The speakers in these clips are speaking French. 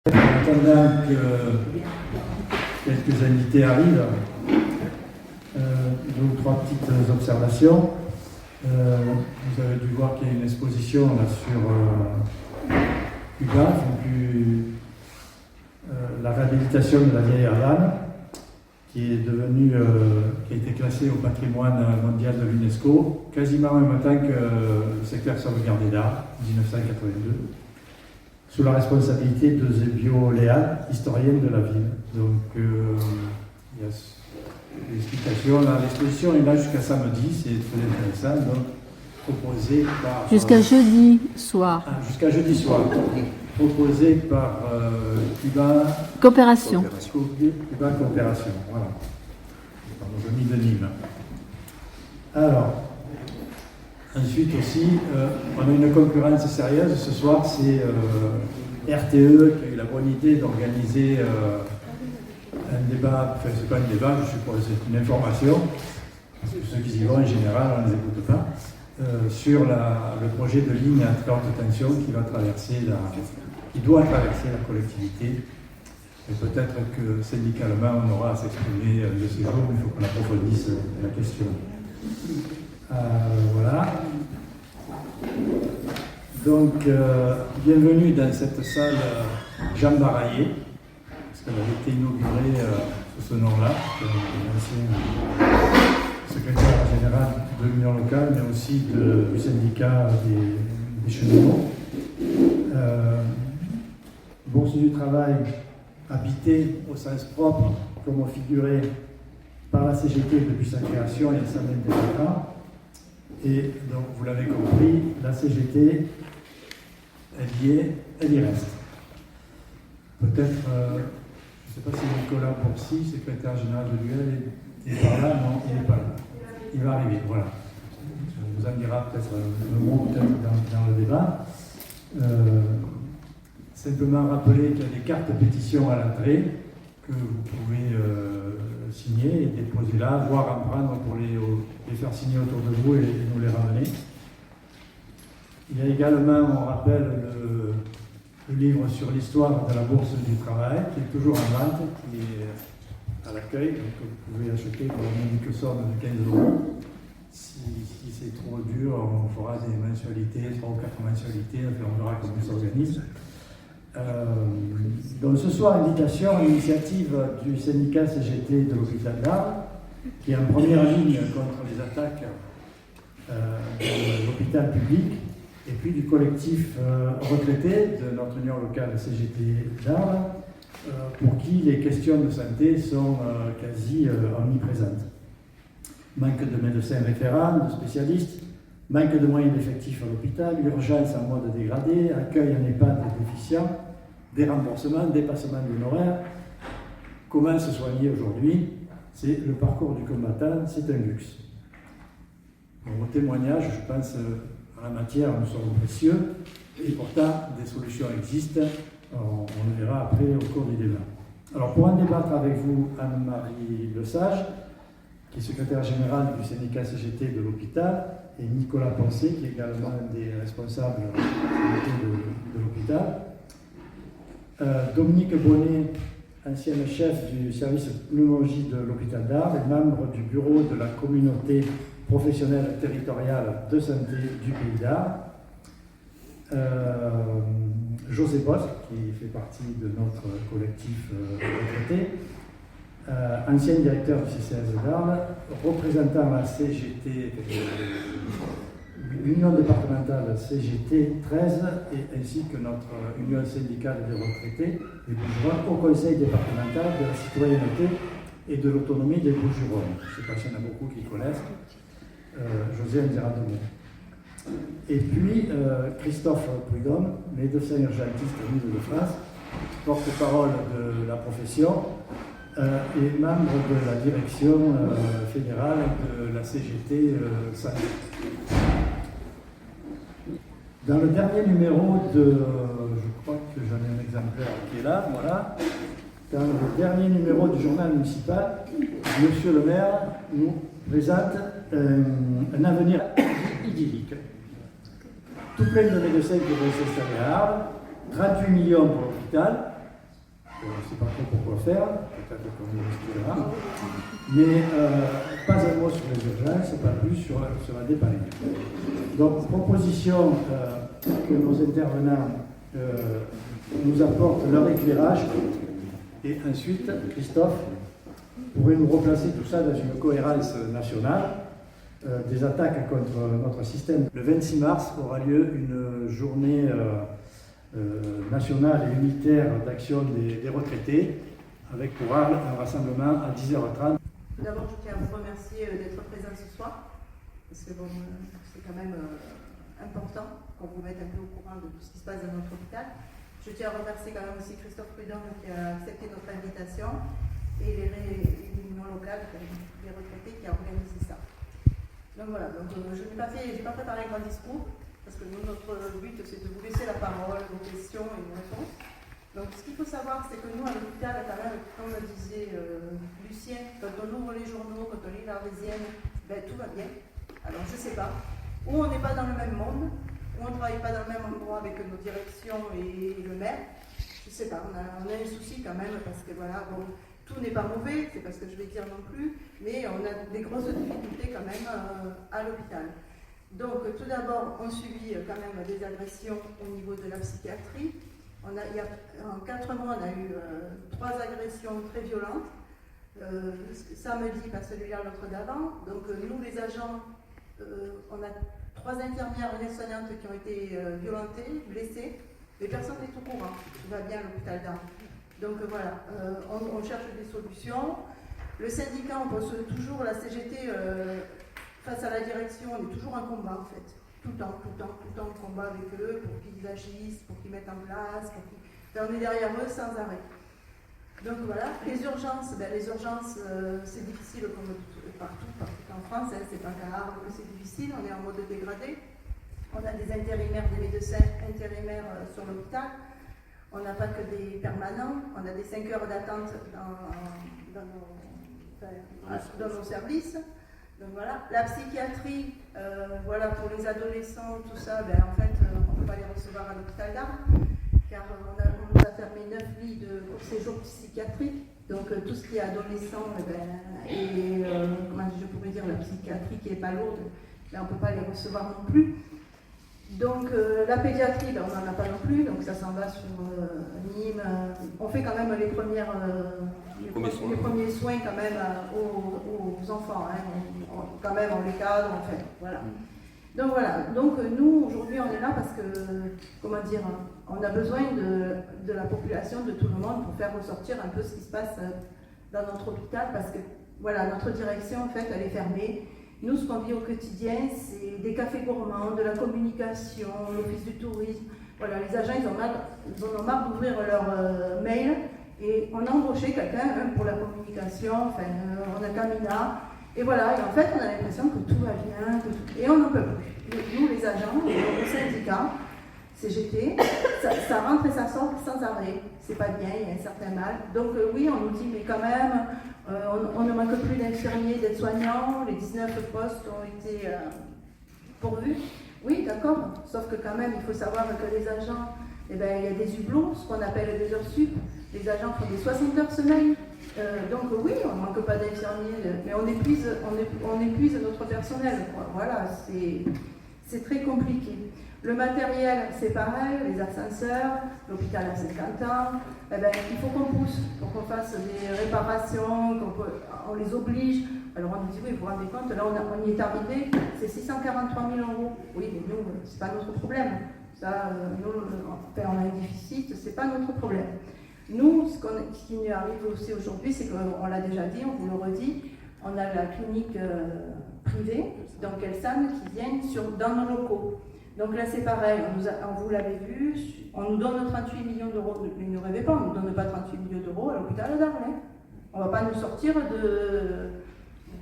En attendant que quelques invités arrivent, deux ou trois petites observations. Vous avez dû voir qu'il y a une exposition là, sur Cuba, la réhabilitation de la vieille Havane, qui est devenue, qui a été classée au patrimoine mondial de l'UNESCO, quasiment en même temps que le secteur sauvegardé d'art, 1982. Sous la responsabilité de Zebio Leal, historienne de la ville. Donc, il y a l'explication. L'exposition est là jusqu'à samedi, c'est très intéressant. Donc, proposé par. Jusqu'à jeudi soir. Jusqu'à jeudi soir. Proposé par Cuba Coopération. Cuba Coopération, voilà. Par nos amis de Nîmes. Alors. Ensuite aussi, on a une concurrence sérieuse ce soir, c'est RTE qui a eu la bonne idée d'organiser un débat, enfin c'est pas un débat, je suppose, c'est une information, parce que ceux qui y vont en général, on ne les écoute pas, sur le projet de ligne à très haute tension qui doit traverser la collectivité. Et peut-être que syndicalement on aura à s'exprimer de ces jours, mais il faut qu'on approfondisse la question. Voilà. Donc, bienvenue dans cette salle Jean Baraillé, parce qu'elle avait été inaugurée sous ce nom-là, l'ancien secrétaire général de l'Union locale, mais aussi du syndicat des cheminots. Bourse du travail habité au sens propre, comme figuré par la CGT depuis sa création il y a 121 ans. Et donc, vous l'avez compris, la CGT, elle y reste. Peut-être, je ne sais pas si Nicolas Bourcy, secrétaire général de l'UL, est par là. Non, il n'est pas là. Il va arriver, voilà. On vous en dira peut-être un mot dans le débat. Simplement rappeler qu'il y a des cartes pétitions à l'entrée que vous pouvez signer et déposer là, voire en prendre pour les faire signer autour de vous et nous les ramener. Il y a également, on rappelle, le livre sur l'histoire de la Bourse du travail, qui est toujours en vente, qui est à l'accueil, donc vous pouvez acheter pour la modique somme de 15 €. Si c'est trop dur, on fera des mensualités, 3 ou 4 mensualités, enfin, on verra comment ça s'organise. Donc ce soir, invitation à l'initiative du syndicat CGT de l'hôpital d'Arles, qui est en première ligne contre les attaques de l'hôpital public, et puis du collectif retraité de notre union locale CGT d'Arles, pour qui les questions de santé sont quasi omniprésentes. Manque de médecins référents, de spécialistes, manque de moyens d'effectifs à l'hôpital, urgence en mode dégradé, accueil en EHPAD déficient, des remboursements, dépassement d'honoraires. Comment se soigner aujourd'hui? C'est le parcours du combattant, c'est un luxe. Vos témoignages, je pense, en la matière, nous seront précieux, et pourtant, des solutions existent, on le verra après au cours du débat. Alors, pour en débattre avec vous, Anne-Marie Lesage, qui est secrétaire générale du syndicat CGT de l'hôpital, et Nicolas Poncé, qui est également un des responsables de l'hôpital. Dominique Bonnet, ancienne chef du service pneumologie de l'hôpital d'Arles et membre du bureau de la communauté professionnelle territoriale de santé du Pays d'Arles. José Bosch, qui fait partie de notre collectif retraité. Ancien directeur du CCAS d'Arles, représentant la CGT, l'Union départementale CGT 13, et ainsi que notre Union syndicale des retraités des Bouches-du-Rhône au Conseil départemental de la citoyenneté et de l'autonomie des Bouches-du-Rhône. Je ne sais pas s'il y en a beaucoup qui connaissent. José en dira deux mots. Et puis Christophe Prudhomme, médecin urgentiste à l'Île-de-France, porte-parole de la profession, et membre de la direction fédérale de la CGT Santé. Dans le dernier numéro je crois que j'en ai un exemplaire qui est là, voilà. Dans le dernier numéro du journal municipal, Monsieur le maire nous présente un avenir idyllique. Tout plein de médecins qui vont s'installer à Arles, 38 millions pour l'hôpital, Je ne sais pas trop pourquoi faire, peut-être qu'on y restera. Mais pas un mot sur les urgences, pas plus sur la dépanning. Donc, proposition que nos intervenants nous apportent leur éclairage. Et ensuite, Christophe pourrait nous replacer tout ça dans une cohérence nationale des attaques contre notre système. Le 26 mars aura lieu une journée nationale et unitaire d'action des retraités, avec pour un rassemblement à 10h30. Tout d'abord, je tiens à vous remercier d'être présent ce soir, parce que bon, c'est quand même important qu'on vous mette un peu au courant de tout ce qui se passe dans notre hôpital. Je tiens à remercier quand même aussi Christophe Prudhomme qui a accepté notre invitation et les réunions locales, les retraités qui a organisé ça. Donc voilà, donc, je n'ai pas préparé un grand discours, parce que nous, notre but, c'est de vous laisser la parole, vos questions et vos réponses. Donc ce qu'il faut savoir, c'est que nous, à l'hôpital, quand même, comme le disait Lucien, quand on ouvre les journaux, quand on lit l'Arlésienne, ben, tout va bien. Alors je ne sais pas, ou on n'est pas dans le même monde, ou on ne travaille pas dans le même endroit avec nos directions et le maire. Je ne sais pas, on a un souci quand même, parce que voilà, bon, tout n'est pas mauvais, c'est pas ce que je vais dire non plus, mais on a des grosses difficultés quand même à l'hôpital. Donc tout d'abord, on subit quand même des agressions au niveau de la psychiatrie. En 4 mois, on a eu 3 agressions très violentes. Samedi, pas celui-là, l'autre d'avant. Donc nous, les agents, on a 3 infirmières et soignantes qui ont été violentées, blessées, mais personne n'est au courant. Tout va bien à l'hôpital d'Arles. Donc voilà, on cherche des solutions. Le syndicat, on pose toujours la CGT face à la direction, on est toujours en combat en fait. Tout le temps en combat avec eux pour qu'ils agissent, pour qu'ils mettent en place, on est derrière eux sans arrêt. Donc voilà, les urgences, c'est difficile comme partout en France, hein, c'est pas qu'à Arles que c'est difficile, on est en mode dégradé. On a des intérimaires, des médecins intérimaires sur l'hôpital, on n'a pas que des permanents, on a des 5 heures d'attente dans nos services. Donc voilà, la psychiatrie, voilà, pour les adolescents, tout ça, ben, en fait, on ne peut pas les recevoir à l'hôpital d'Arles, car on nous a fermé 9 lits de séjour psychiatrique. Donc tout ce qui est adolescent, comment je pourrais dire, la psychiatrie qui n'est pas lourde, ben, on ne peut pas les recevoir non plus. Donc la pédiatrie, ben, on n'en a pas non plus, donc ça s'en va sur Nîmes. On fait quand même les premiers soins quand même aux enfants, hein. Quand même on les cadre, on fait, voilà. Donc voilà, donc nous aujourd'hui on est là parce que, comment dire, on a besoin de la population, de tout le monde pour faire ressortir un peu ce qui se passe dans notre hôpital, parce que voilà, notre direction en fait elle est fermée. Nous, ce qu'on vit au quotidien, c'est des cafés gourmands, de la communication, l'office du tourisme. Voilà, les agents, ils en ont marre d'ouvrir leur mail et on a embauché quelqu'un pour la communication, enfin, on a Camina. Et voilà, et en fait, on a l'impression que tout va bien, et on n'en peut plus. Nous, les agents, le syndicat, CGT, ça rentre et ça sort sans arrêt. C'est pas bien, il y a un certain mal. Donc oui, on nous dit, mais quand même, on ne manque plus d'infirmiers, d'aides-soignants, les 19 postes ont été pourvus. Oui, d'accord, sauf que quand même, il faut savoir que les agents, eh ben, il y a des hublots, ce qu'on appelle des heures sup. Les agents font des 60 heures semaine. Donc oui, on ne manque pas d'infirmiers, mais on épuise notre personnel, quoi. Voilà, c'est très compliqué. Le matériel, c'est pareil, les ascenseurs, l'hôpital a 50 ans, eh ben, il faut qu'on pousse pour qu'on fasse des réparations, on les oblige. Alors on nous dit, oui, vous vous rendez compte, là on y est arrivé, c'est 643 000 €. Oui, mais nous, c'est pas notre problème. Ça, nous, on a un déficit, c'est pas notre problème. Nous, ce qui nous arrive aussi aujourd'hui, c'est qu'on l'a déjà dit, on vous le redit, on a la clinique privée, donc Elsan, qui vient dans nos locaux. Donc là, c'est pareil, vous l'avez vu, on nous donne 38 millions d'euros, ne rêvez pas, on ne nous donne pas 38 millions d'euros à l'hôpital d'Arles. On ne va pas nous sortir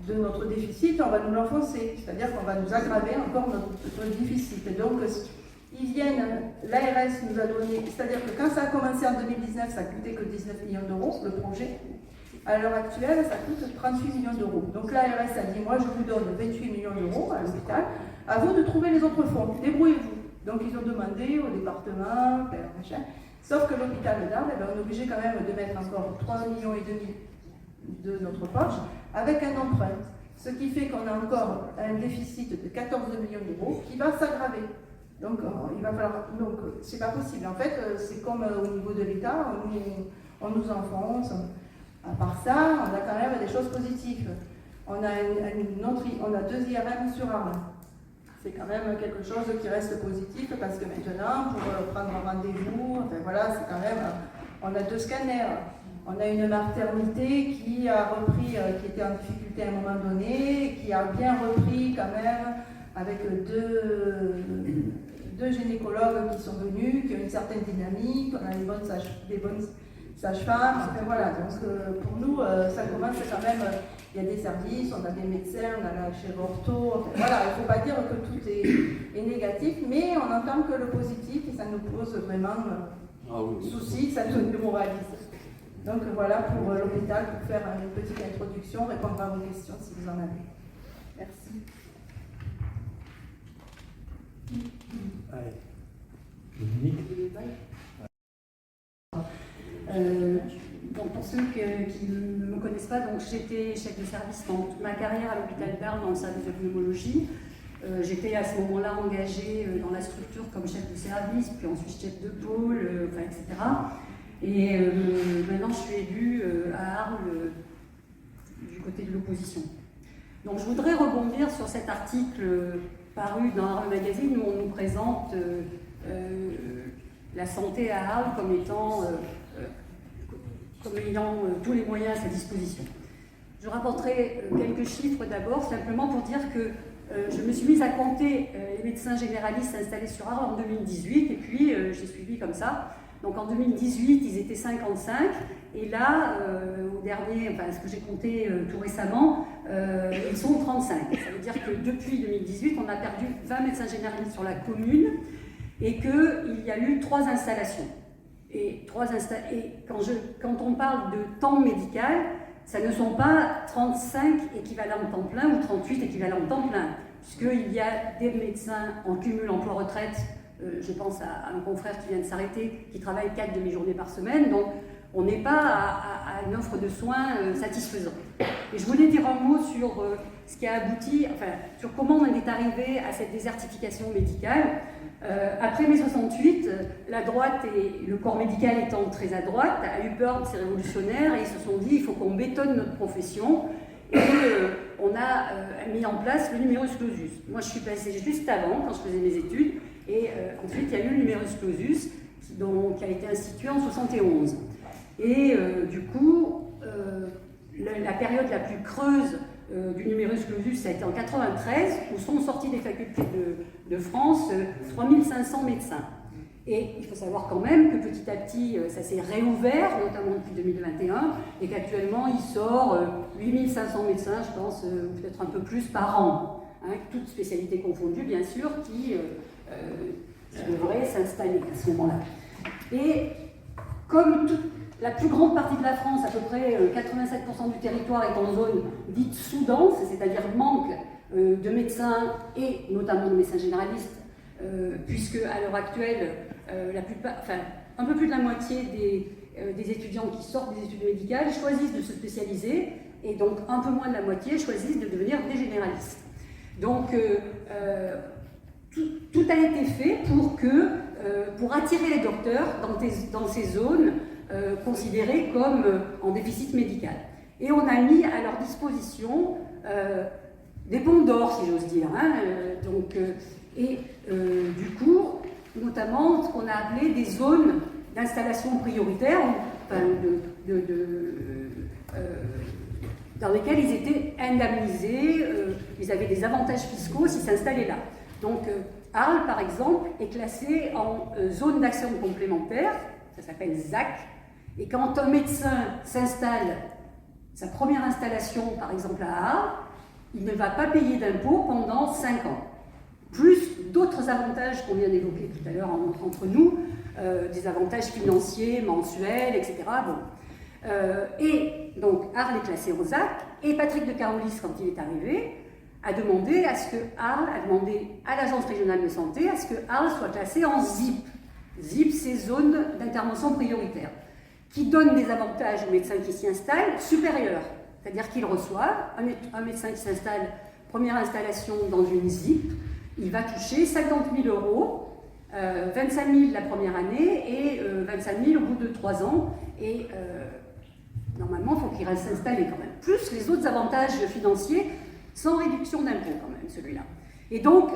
de notre déficit, on va nous l'enfoncer, c'est-à-dire qu'on va nous aggraver encore notre déficit. Donc, ils viennent, l'ARS nous a donné, c'est-à-dire que quand ça a commencé en 2019, ça coûtait que 19 millions d'euros, le projet. À l'heure actuelle, ça coûte 38 millions d'euros. Donc l'ARS a dit, moi je vous donne 28 millions d'euros à l'hôpital, à vous de trouver les autres fonds, débrouillez-vous. Donc ils ont demandé au département, machin, Sauf que l'hôpital d'Arles, on est obligé quand même de mettre encore 3,5 millions de notre poche avec un emprunt. Ce qui fait qu'on a encore un déficit de 14 millions d'euros qui va s'aggraver. Donc, il va falloir. Donc, c'est pas possible. En fait, c'est comme au niveau de l'État, on nous enfonce. À part ça, on a quand même des choses positives. On a 2 IRM sur Arles. C'est quand même quelque chose qui reste positif parce que maintenant, pour prendre un rendez-vous, enfin voilà, c'est quand même. On a 2 scanners. On a une maternité qui a repris, qui était en difficulté à un moment donné, qui a bien repris quand même avec deux gynécologues qui sont venus, qui ont une certaine dynamique, on a des bonnes sages-femmes, enfin voilà, donc pour nous, ça commence quand même, il y a des services, on a des médecins, on a la chirurgie, enfin voilà, il ne faut pas dire que tout est négatif, mais on n'entend que le positif et ça nous pose vraiment souci, ça nous démoralise. Donc voilà pour l'hôpital, pour faire une petite introduction, répondre à vos questions si vous en avez. Merci. Allez. Dominique. Donc pour ceux qui ne me connaissent pas, donc j'étais chef de service dans toute ma carrière à l'hôpital d'Arles dans le service de pneumologie. J'étais à ce moment-là engagée dans la structure comme chef de service, puis ensuite chef de pôle, etc. Et maintenant je suis élue à Arles du côté de l'opposition. Donc je voudrais rebondir sur cet article paru dans Arles Magazine où on nous présente la santé à Arles comme ayant tous les moyens à sa disposition. Je rapporterai quelques chiffres d'abord, simplement pour dire que je me suis mise à compter les médecins généralistes installés sur Arles en 2018, et puis j'ai suivi comme ça. Donc en 2018, ils étaient 55, et là, au dernier, enfin ce que j'ai compté tout récemment, ils sont 35. Ça veut dire que depuis 2018, on a perdu 20 médecins généralistes sur la commune, et qu'il y a eu 3 installations. Et quand on parle de temps médical, ça ne sont pas 35 équivalents temps plein ou 38 équivalents temps plein, puisqu'il y a des médecins en cumul emploi-retraite, je pense à un confrère qui vient de s'arrêter, qui travaille 4 demi-journées par semaine, donc on n'est pas à une offre de soins satisfaisante. Et je voulais dire un mot sur ce qui a abouti, enfin, sur comment on est arrivé à cette désertification médicale. Après mai 68, la droite et le corps médical étant très à droite, a eu peur de ces révolutionnaires et ils se sont dit il faut qu'on bétonne notre profession. Et on a mis en place le numerus clausus. Moi, je suis passée juste avant, quand je faisais mes études, et ensuite il y a eu le numerus clausus qui a été institué en 71. Et du coup, la période la plus creuse du numerus clausus, ça a été en 93, où sont sortis des facultés de France 3500 médecins. Et il faut savoir quand même que petit à petit, ça s'est réouvert, notamment depuis 2021, et qu'actuellement, il sort 8500 médecins, je pense, peut-être un peu plus par an, hein, toutes spécialités confondues, bien sûr, qui devraient s'installer à ce moment-là. Et comme la plus grande partie de la France, à peu près 87% du territoire est en zone dite sous-dense, c'est-à-dire manque de médecins et notamment de médecins généralistes, puisque à l'heure actuelle, un peu plus de la moitié des étudiants qui sortent des études médicales choisissent de se spécialiser, et donc un peu moins de la moitié choisissent de devenir des généralistes. Donc tout a été fait pour attirer les docteurs dans ces zones considérées comme en déficit médical. Et on a mis à leur disposition des ponts d'or, si j'ose dire. Hein, du coup, notamment ce qu'on a appelé des zones d'installation prioritaire, dans lesquelles ils étaient indemnisés, ils avaient des avantages fiscaux s'ils s'installaient là. Donc Arles, par exemple, est classé en zone d'action complémentaire, ça s'appelle ZAC, et quand un médecin s'installe, sa première installation, par exemple à Arles, il ne va pas payer d'impôts pendant 5 ans. Plus d'autres avantages qu'on vient d'évoquer tout à l'heure entre nous, des avantages financiers, mensuels, etc. Bon. Et donc Arles est classé en ZAC, et Patrick de Carolis, quand il est arrivé, a demandé à l'Agence régionale de santé, à ce que Arles soit classé en ZIP. ZIP, ces zones d'intervention prioritaire, qui donnent des avantages aux médecins qui s'y installent supérieurs. C'est-à-dire qu'ils reçoivent, un médecin qui s'installe, première installation dans une ZIP, il va toucher 50 000 €, 25 000 la première année et 25 000 au bout de 3 ans. Et normalement, il faut qu'il reste installé quand même. Plus les autres avantages financiers sans réduction d'impôt quand même, celui-là. Et donc,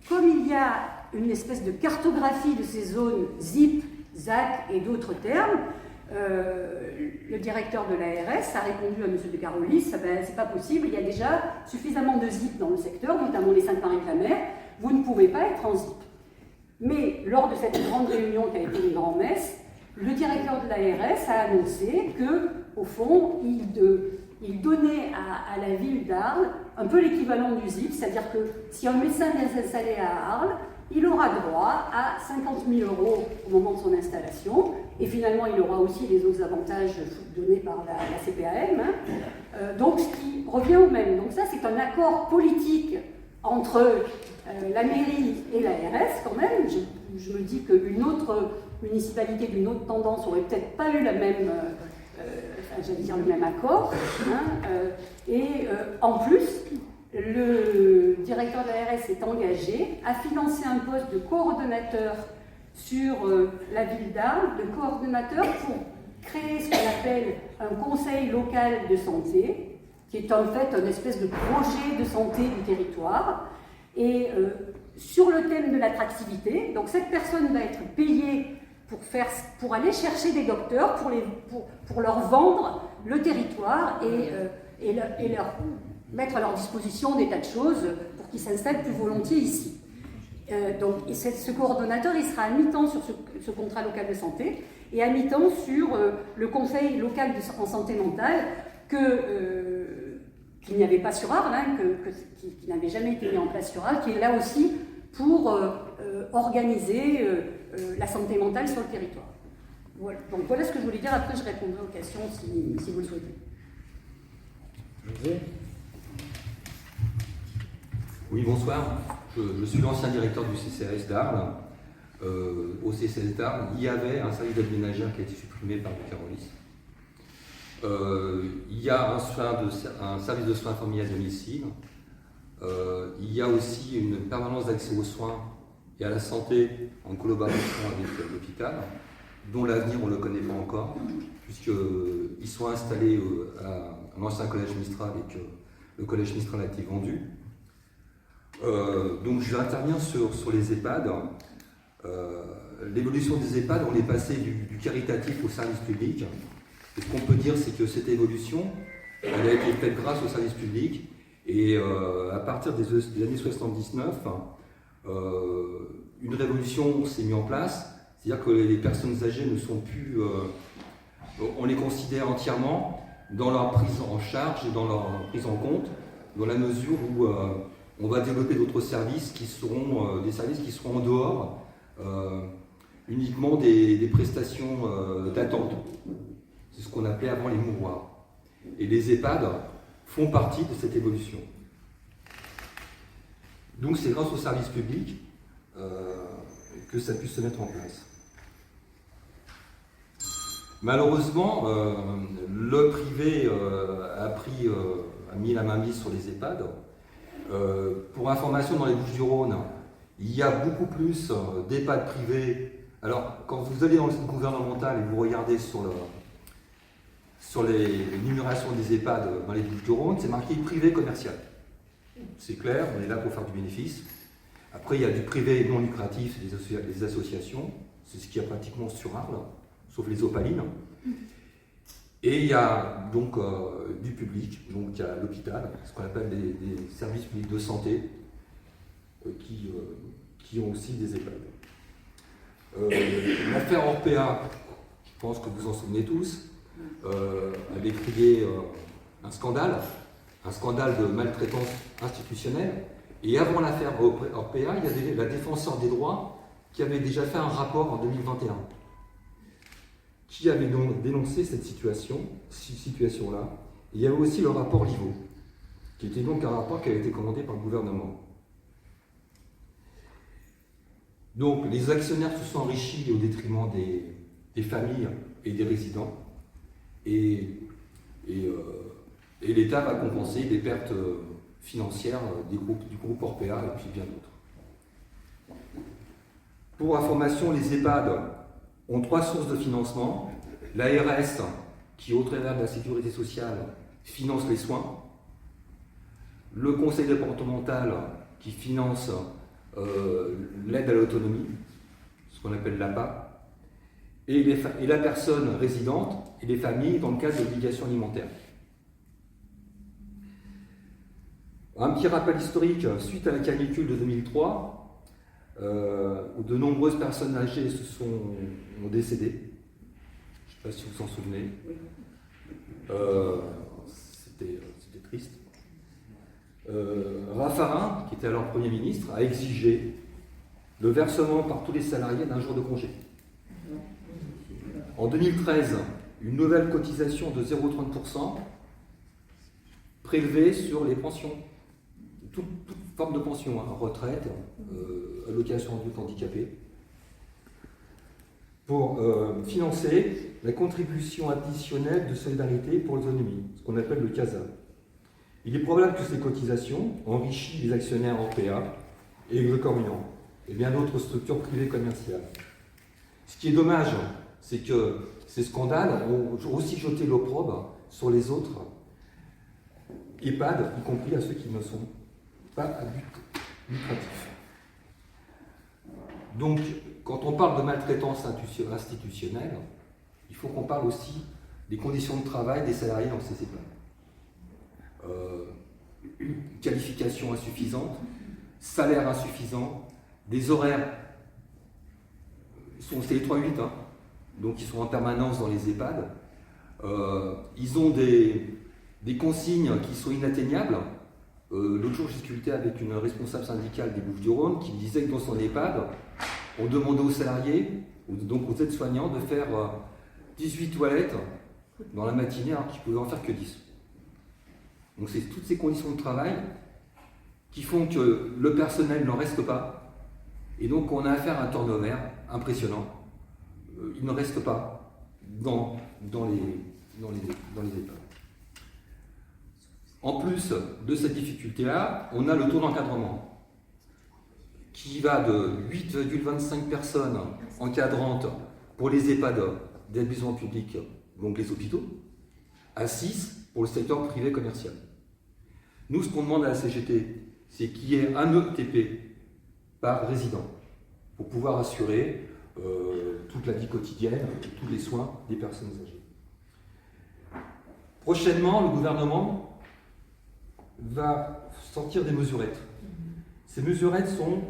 comme il y a une espèce de cartographie de ces zones ZIP, ZAC et d'autres termes, le directeur de l'ARS a répondu à M. de Carolis, c'est pas possible, il y a déjà suffisamment de ZIP dans le secteur, notamment les Sainte-Marie-de-la-Mer, vous ne pouvez pas être en ZIP. Mais lors de cette grande réunion qui a été une grand-messe, le directeur de l'ARS a annoncé que, au fond, il donnait à la ville d'Arles un peu l'équivalent du ZIP, c'est-à-dire que si un médecin vient s'installer à Arles, il aura droit à 50 000 € au moment de son installation, et finalement il aura aussi les autres avantages donnés par la CPAM, donc ce qui revient au même. Donc ça c'est un accord politique entre la mairie et l'ARS quand même. Je me dis qu'une autre municipalité d'une autre tendance aurait peut-être pas eu la même, j'allais dire le même accord, et en plus, le directeur de l'ARS est engagé à financer un poste de coordonnateur sur la ville d'Arles, de coordonnateur pour créer ce qu'on appelle un conseil local de santé, qui est en fait une espèce de projet de santé du territoire, et sur le thème de l'attractivité. Donc cette personne va être payée pour aller chercher des docteurs, pour leur vendre le territoire et leur mettre à leur disposition des tas de choses pour qu'ils s'installent plus volontiers ici. Donc, ce coordonnateur, il sera à mi-temps sur ce contrat local de santé et à mi-temps sur le conseil local en santé mentale qu'il n'y avait pas sur Arles, qui n'avait jamais été mis en place sur Arles, qui est là aussi pour organiser la santé mentale sur le territoire. Voilà. Donc voilà ce que je voulais dire. Après, je répondrai aux questions si vous le souhaitez. José ? Oui, bonsoir. Je suis l'ancien directeur du CCAS d'Arles. Au CCAS d'Arles, il y avait un service d'aide ménagère qui a été supprimé par le Carolis. Il y a un service de soins infirmiers à domicile. Il y a aussi une permanence d'accès aux soins et à la santé en collaboration avec l'hôpital, dont l'avenir on ne le connaît pas encore, puisqu'ils sont installés à l'ancien collège Mistral et que le collège Mistral a été vendu. Donc je vais intervenir sur les EHPAD. L'évolution des EHPAD, on est passé du caritatif au service public. Et ce qu'on peut dire, c'est que cette évolution, elle a été faite grâce au service public. Et à partir des années 79, une révolution s'est mise en place. C'est-à-dire que les personnes âgées ne sont plus... on les considère entièrement dans leur prise en charge et dans leur prise en compte, dans la mesure où on va développer d'autres services qui seront des services qui seront en dehors uniquement des prestations d'attente. C'est ce qu'on appelait avant les mouroirs. Et les EHPAD font partie de cette évolution. Donc c'est grâce au service public que ça puisse se mettre en place. Malheureusement, le privé a mis la main mise sur les EHPAD. Pour information, dans les Bouches-du-Rhône, il y a beaucoup plus d'EHPAD privés. Alors, quand vous allez dans le site gouvernemental et vous regardez sur les numérations des EHPAD dans les Bouches-du-Rhône, c'est marqué privé commercial. C'est clair, on est là pour faire du bénéfice. Après, il y a du privé non lucratif, des associations. C'est ce qu'il y a pratiquement sur Arles, sauf les opalines. Et il y a donc du public, donc il y a l'hôpital, ce qu'on appelle des services publics de santé, qui ont aussi des EHPAD. L'affaire Orpea, je pense que vous en souvenez tous, avait créé un scandale de maltraitance institutionnelle. Et avant l'affaire Orpea, il y avait la défenseur des droits qui avait déjà fait un rapport en 2021, qui avait donc dénoncé cette situation-là. Il y avait aussi le rapport Livo, qui était donc un rapport qui avait été commandé par le gouvernement. Donc les actionnaires se sont enrichis au détriment des familles et des résidents. Et l'État va compenser des pertes financières du groupe Orpea et puis bien d'autres. Pour information, les EHPAD ont 3 sources de financement. L'ARS, qui au travers de la sécurité sociale finance les soins. Le conseil départemental, qui finance l'aide à l'autonomie, ce qu'on appelle l'APA. Et la personne résidente et les familles dans le cadre d'obligations alimentaires. Un petit rappel historique, suite à la canicule de 2003, où de nombreuses personnes âgées ont décédé. Je ne sais pas si vous vous en souvenez. C'était triste. Raffarin, qui était alors Premier ministre, a exigé le versement par tous les salariés d'un jour de congé. En 2013, une nouvelle cotisation de 0,30% prélevée sur les pensions, toute forme de pension, hein, retraite, allocation adulte handicapé, pour financer la contribution additionnelle de solidarité pour l'autonomie, ce qu'on appelle le CASA. Il est probable que ces cotisations enrichissent les actionnaires Orpea et Exocorian et bien d'autres structures privées commerciales. Ce qui est dommage, c'est que ces scandales ont aussi jeté l'opprobre sur les autres EHPAD, y compris à ceux qui ne sont pas à but lucratif. Donc, quand on parle de maltraitance institutionnelle, il faut qu'on parle aussi des conditions de travail des salariés dans ces EHPAD. Qualification insuffisante, salaire insuffisant, des horaires, c'est les 3-8, hein, donc ils sont en permanence dans les EHPAD. Ils ont des consignes qui sont inatteignables. L'autre jour, j'ai discuté avec une responsable syndicale des Bouches-du-Rhône qui disait que dans son EHPAD, on demandait aux salariés, donc aux aides-soignants, de faire 18 toilettes dans la matinée alors qu'ils ne pouvaient en faire que 10. Donc c'est toutes ces conditions de travail qui font que le personnel n'en reste pas. Et donc on a affaire à un turnover impressionnant. Il ne reste pas dans les EHPAD. En plus de cette difficulté-là, on a le taux d'encadrement qui va de 8,25 personnes encadrantes pour les EHPAD d'établissement public, donc les hôpitaux, à 6 pour le secteur privé commercial. Nous, ce qu'on demande à la CGT, c'est qu'il y ait un ETP par résident pour pouvoir assurer toute la vie quotidienne, tous les soins des personnes âgées. Prochainement, le gouvernement va sortir des mesurettes. Ces mesurettes sont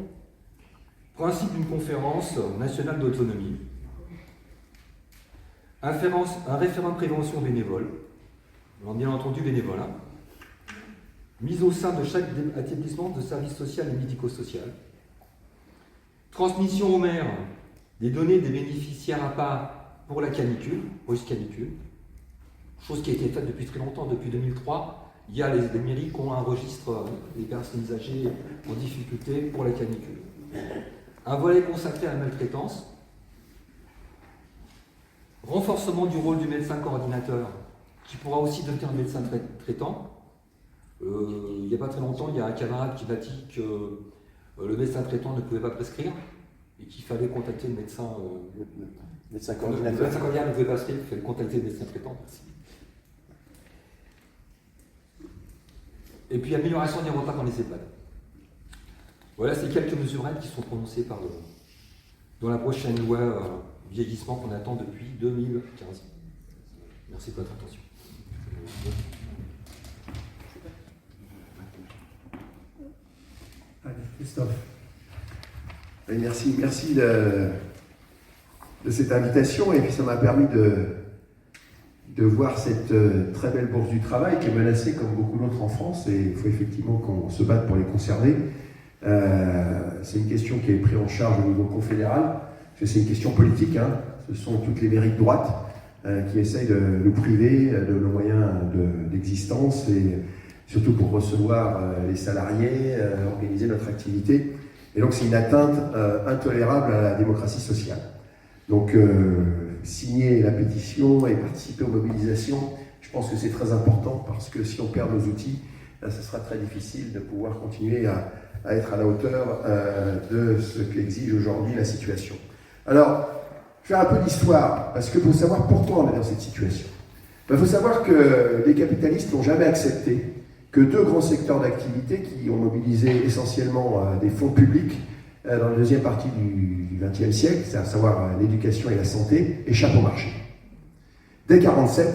principe d'une conférence nationale d'autonomie, un référent de prévention bénévole, alors bien entendu bénévole, hein, mise au sein de chaque établissement de services social et médico-social, transmission aux maires des données des bénéficiaires à part pour la canicule, post-canicule, chose qui a été faite depuis très longtemps, depuis 2003. Il y a les mairies qui ont un registre des personnes âgées en difficulté pour la canicule. Un volet consacré à la maltraitance, renforcement du rôle du médecin coordinateur, qui pourra aussi devenir un médecin traitant. Il n'y a pas très longtemps, il y a un camarade qui m'a dit que le médecin traitant ne pouvait pas prescrire et qu'il fallait contacter le médecin. Médecin coordinateur. Le médecin coordinateur ne pouvait pas prescrire, il fallait contacter le médecin traitant. Et puis amélioration des repas dans les EHPAD. Voilà, c'est quelques mesurettes qui sont prononcées dans la prochaine loi vieillissement qu'on attend depuis 2015. Merci de votre attention. Allez, Christophe. Oui, merci de cette invitation, et puis ça m'a permis de voir cette très belle bourse du travail qui est menacée comme beaucoup d'autres en France, et il faut effectivement qu'on se batte pour les conserver. C'est une question qui est prise en charge au niveau confédéral, parce que c'est une question politique, hein. Ce sont toutes les mairies de droite qui essayent de nous priver de nos moyens d'existence, et surtout pour recevoir les salariés, organiser notre activité. Et donc c'est une atteinte intolérable à la démocratie sociale. Donc signer la pétition et participer aux mobilisations, je pense que c'est très important parce que si on perd nos outils, là, ce sera très difficile de pouvoir continuer à être à la hauteur de ce qu'exige aujourd'hui la situation. Alors, je vais faire un peu d'histoire, parce qu'il faut savoir pourquoi on est dans cette situation. Il faut savoir que les capitalistes n'ont jamais accepté que deux grands secteurs d'activité qui ont mobilisé essentiellement des fonds publics dans la deuxième partie du XXe siècle, c'est à savoir l'éducation et la santé, échappent au marché. Dès 1947,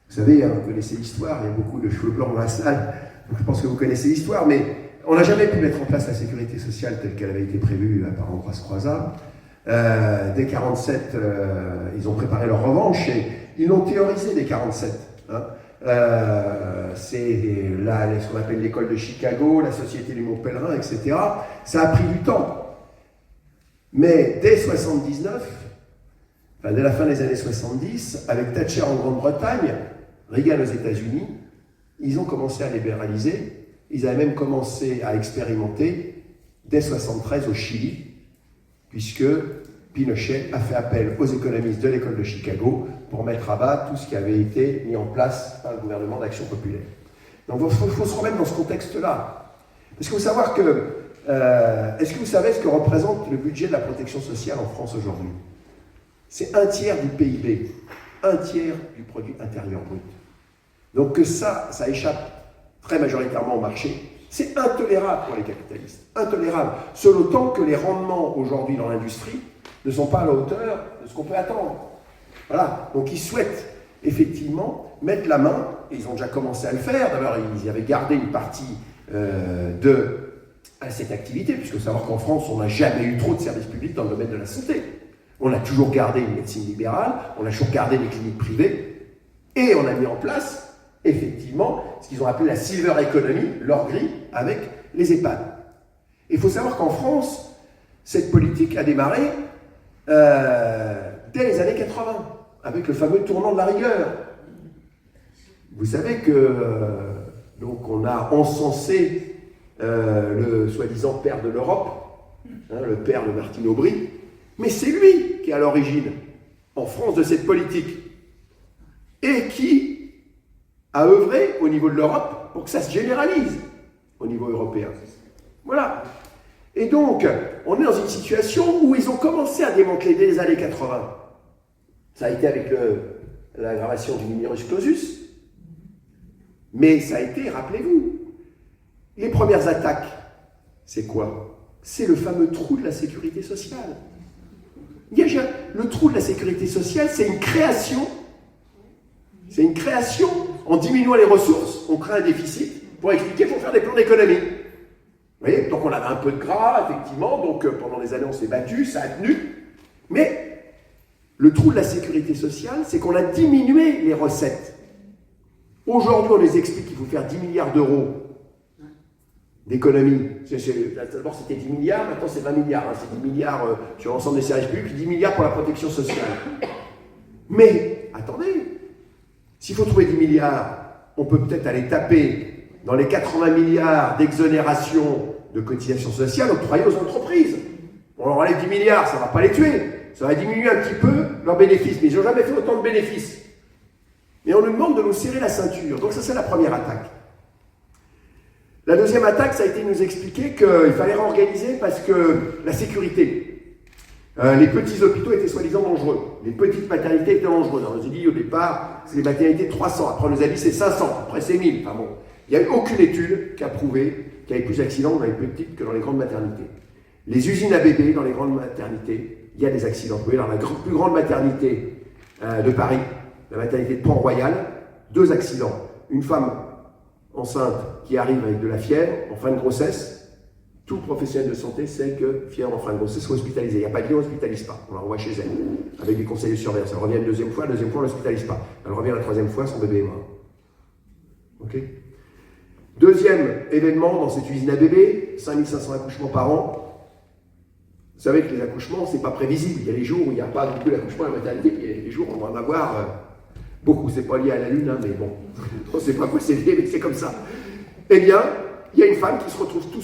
vous savez, vous connaissez l'histoire, il y a beaucoup de cheveux blancs dans la salle, donc je pense que vous connaissez l'histoire, mais on n'a jamais pu mettre en place la sécurité sociale telle qu'elle avait été prévue par Ambroise Croizat. Dès 1947, ils ont préparé leur revanche et ils l'ont théorisé dès 1947. Hein. C'est là ce qu'on appelle l'école de Chicago, la Société du Mont Pèlerin, etc. Ça a pris du temps. Mais dès 1979, enfin, dès la fin des années 70, avec Thatcher en Grande-Bretagne, Reagan aux États-Unis, ils ont commencé à libéraliser. Ils avaient même commencé à expérimenter dès 1973 au Chili, puisque Pinochet a fait appel aux économistes de l'école de Chicago pour mettre à bas tout ce qui avait été mis en place par le gouvernement d'Action populaire. Donc il faut se remettre dans ce contexte-là. Parce qu'il faut savoir que... est-ce que vous savez ce que représente le budget de la protection sociale en France aujourd'hui? C'est 1/3 du PIB, 1/3 du produit intérieur brut. Donc que ça échappe très majoritairement au marché, c'est intolérable pour les capitalistes. Intolérable. Selon autant que les rendements aujourd'hui dans l'industrie ne sont pas à la hauteur de ce qu'on peut attendre. Voilà. Donc ils souhaitent effectivement mettre la main, et ils ont déjà commencé à le faire. D'abord, ils avaient gardé une partie à cette activité, puisque savoir qu'en France, on n'a jamais eu trop de services publics dans le domaine de la santé. On a toujours gardé une médecine libérale, on a toujours gardé des cliniques privées, et on a mis en place effectivement ce qu'ils ont appelé la silver economy, l'or gris, avec les EHPAD. Il faut savoir qu'en France, cette politique a démarré dès les années 80, avec le fameux tournant de la rigueur. Vous savez que donc on a encensé le soi-disant père de l'Europe, hein, le père de Martine Aubry, mais c'est lui qui est à l'origine, en France, de cette politique, et qui a œuvré au niveau de l'Europe pour que ça se généralise au niveau européen. Voilà. Et donc, on est dans une situation où ils ont commencé à démanteler dès les années 80. Ça a été avec l'aggravation du numerus clausus, mais ça a été, rappelez-vous, les premières attaques, c'est quoi? C'est le fameux trou de la sécurité sociale. Le trou de la sécurité sociale, c'est une création. C'est une création. En diminuant les ressources, on crée un déficit pour expliquer qu'il faut faire des plans d'économie. Vous voyez? Donc on avait un peu de gras, effectivement, donc pendant des années on s'est battu, ça a tenu. Mais le trou de la sécurité sociale, c'est qu'on a diminué les recettes. Aujourd'hui, on les explique qu'il faut faire 10 milliards d'euros d'économie. D'abord, c'était 10 milliards, maintenant c'est 20 milliards. Hein. C'est 10 milliards sur l'ensemble des services publics, 10 milliards pour la protection sociale. Mais, attendez, s'il faut trouver 10 milliards, on peut peut-être aller taper dans les 80 milliards d'exonération de cotisations sociales octroyées aux entreprises. On leur enlève 10 milliards, ça ne va pas les tuer. Ça va diminuer un petit peu leurs bénéfices, mais ils n'ont jamais fait autant de bénéfices. Et on nous demande de nous serrer la ceinture. Donc ça, c'est la première attaque. La deuxième attaque, ça a été de nous expliquer qu'il fallait réorganiser parce que la sécurité, les petits hôpitaux étaient soi-disant dangereux. Les petites maternités étaient dangereuses. On nous a dit au départ, c'est des maternités de 300. Après, on nous a dit c'est 500. Après, c'est 1000. Enfin bon, il n'y a eu aucune étude qui a prouvé qu'il y avait plus d'accidents dans les petites que dans les grandes maternités. Les usines à bébés dans les grandes maternités, il y a des accidents. Vous voyez, dans la plus grande maternité de Paris, la maternité de Pont-Royal, 2 accidents. Une femme enceinte qui arrive avec de la fièvre en fin de grossesse. Tout professionnel de santé sait que fièvre en fin de grossesse, il faut hospitaliser. Il n'y a pas de lieu, on n'hospitalise pas. On la renvoie chez elle, avec des conseils de surveillance. Elle revient une deuxième fois, on ne l'hospitalise pas. Elle revient la troisième fois, son bébé est mort. Ok. Deuxième événement dans cette usine à bébés, 5500 accouchements par an. Vous savez que les accouchements, c'est pas prévisible. Il y a les jours où il n'y a pas beaucoup d'accouchements à la maternité, puis il y a les jours où on va en avoir beaucoup. C'est pas lié à la Lune, hein, mais bon, on ne sait pas quoi c'est lié, mais c'est comme ça. Eh bien, il y a une femme qui se retrouve toute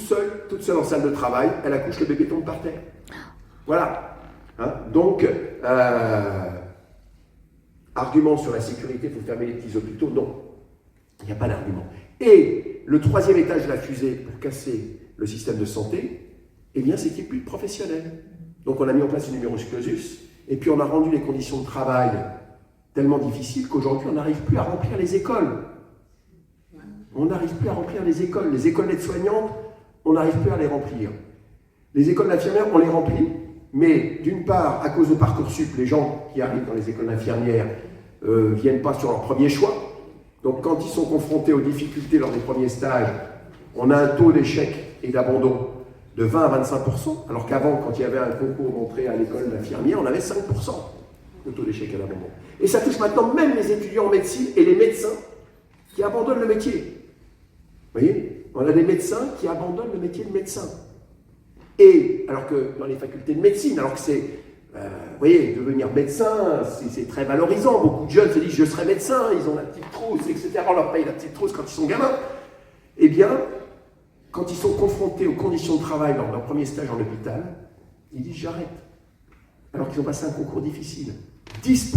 seule en salle de travail, elle accouche, le bébé tombe par terre. Voilà. Hein? Donc, argument sur la sécurité, il faut fermer les petits hôpitaux, non. Il n'y a pas d'argument. Et le troisième étage de la fusée pour casser le système de santé, eh bien, c'est qu'il n'y ait plus de professionnels. Donc, on a mis en place le numerus clausus, et puis on a rendu les conditions de travail tellement difficiles qu'aujourd'hui, on n'arrive plus à remplir les écoles. On n'arrive plus à remplir les écoles. Les écoles d'aides-soignantes, on n'arrive plus à les remplir. Les écoles d'infirmières, on les remplit, mais d'une part, à cause de Parcoursup, les gens qui arrivent dans les écoles d'infirmières ne viennent pas sur leur premier choix. Donc quand ils sont confrontés aux difficultés lors des premiers stages, on a un taux d'échec et d'abandon de 20 à 25%, alors qu'avant, quand il y avait un concours d'entrée à l'école d'infirmière, on avait 5% de taux d'échec et d'abandon. Et ça touche maintenant même les étudiants en médecine et les médecins qui abandonnent le métier. Vous voyez, on a des médecins qui abandonnent le métier de médecin. Et alors que dans les facultés de médecine, alors que c'est, vous voyez, devenir médecin, c'est très valorisant. Beaucoup de jeunes se disent je serai médecin, ils ont la petite trousse, etc. On leur paye la petite trousse quand ils sont gamins. Eh bien, quand ils sont confrontés aux conditions de travail dans leur premier stage en hôpital, ils disent j'arrête. Alors qu'ils ont passé un concours difficile. 10%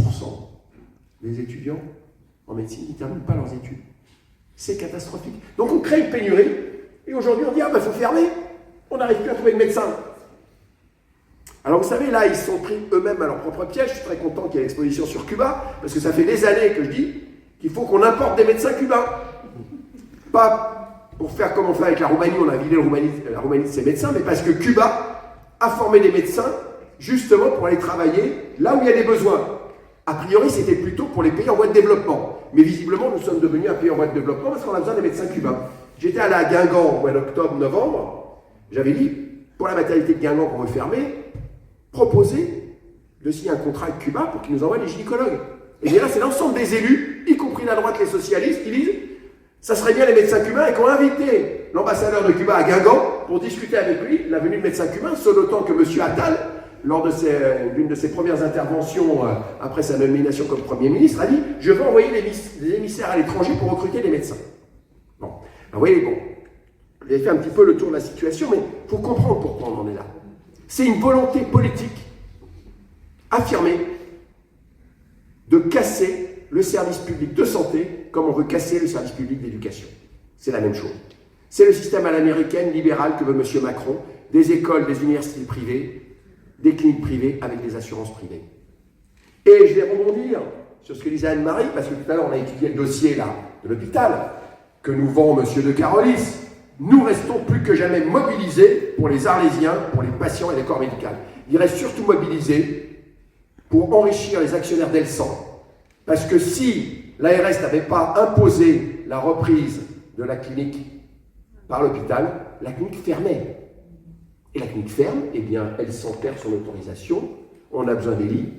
des étudiants en médecine ne terminent pas leurs études. C'est catastrophique. Donc on crée une pénurie, et aujourd'hui on dit ah ben faut fermer, on n'arrive plus à trouver de médecins. Alors vous savez, là ils sont pris eux-mêmes à leur propre piège. Je suis très content qu'il y ait l'exposition sur Cuba, parce que ça fait des années que je dis qu'il faut qu'on importe des médecins cubains. Pas pour faire comme on fait avec la Roumanie, on a vidé la Roumanie de ses médecins, mais parce que Cuba a formé des médecins justement pour aller travailler là où il y a des besoins. A priori, c'était plutôt pour les pays en voie de développement. Mais visiblement, nous sommes devenus un pays en voie de développement parce qu'on a besoin des médecins cubains. J'étais allé à Guingamp au mois d'octobre, novembre. J'avais dit, pour la maternité de Guingamp qu'on veut fermer, proposer de signer un contrat avec Cuba pour qu'ils nous envoient des gynécologues. Et bien là, c'est l'ensemble des élus, y compris la droite, les socialistes, qui disent ça serait bien les médecins cubains et qu'on a invité l'ambassadeur de Cuba à Guingamp pour discuter avec lui la venue de médecins cubains, ce d'autant que M. Attal, lors de l'une de ses premières interventions après sa nomination comme Premier ministre, a dit « Je veux envoyer des émissaires à l'étranger pour recruter des médecins ». Bon, alors, vous voyez, bon, vous avez fait un petit peu le tour de la situation, mais il faut comprendre pourquoi on en est là. C'est une volonté politique affirmée de casser le service public de santé comme on veut casser le service public d'éducation. C'est la même chose. C'est le système à l'américaine libéral que veut M. Macron, des écoles, des universités privées, des cliniques privées avec des assurances privées. Et je vais rebondir sur ce que disait Anne-Marie, parce que tout à l'heure on a étudié le dossier là, de l'hôpital que nous vend M. de Carolis. Nous restons plus que jamais mobilisés pour les Arlésiens, pour les patients et les corps médicaux. Ils restent surtout mobilisés pour enrichir les actionnaires d'Elsan. Parce que si l'ARS n'avait pas imposé la reprise de la clinique par l'hôpital, la clinique fermait. Et la clinique ferme, eh bien, elle s'en perd son autorisation, on a besoin des lits,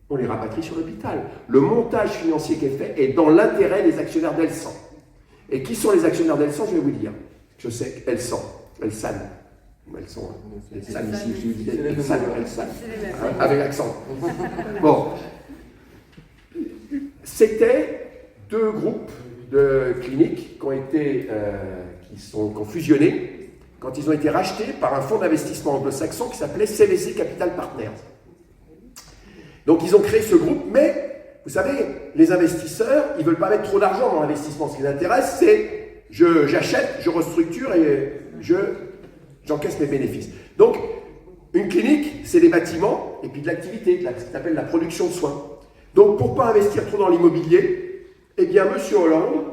on les rapatrie sur l'hôpital. Le montage financier qui est fait est dans l'intérêt des actionnaires d'Elsan. Et qui sont les actionnaires d'Elsan, je vais vous dire. Je sais qu'Elsan, Elsan ici, je vous dis Elsan, avec l'accent. Bon. C'était deux groupes de cliniques qui ont fusionné quand ils ont été rachetés par un fonds d'investissement anglo-saxon qui s'appelait CVC Capital Partners. Donc ils ont créé ce groupe, mais vous savez, les investisseurs, ils ne veulent pas mettre trop d'argent dans l'investissement. Ce qui les intéresse, c'est j'achète, je restructure et j'encaisse mes bénéfices. Donc, une clinique, c'est des bâtiments et puis de l'activité, ce qui s'appelle la production de soins. Donc, pour ne pas investir trop dans l'immobilier, eh bien, M. Hollande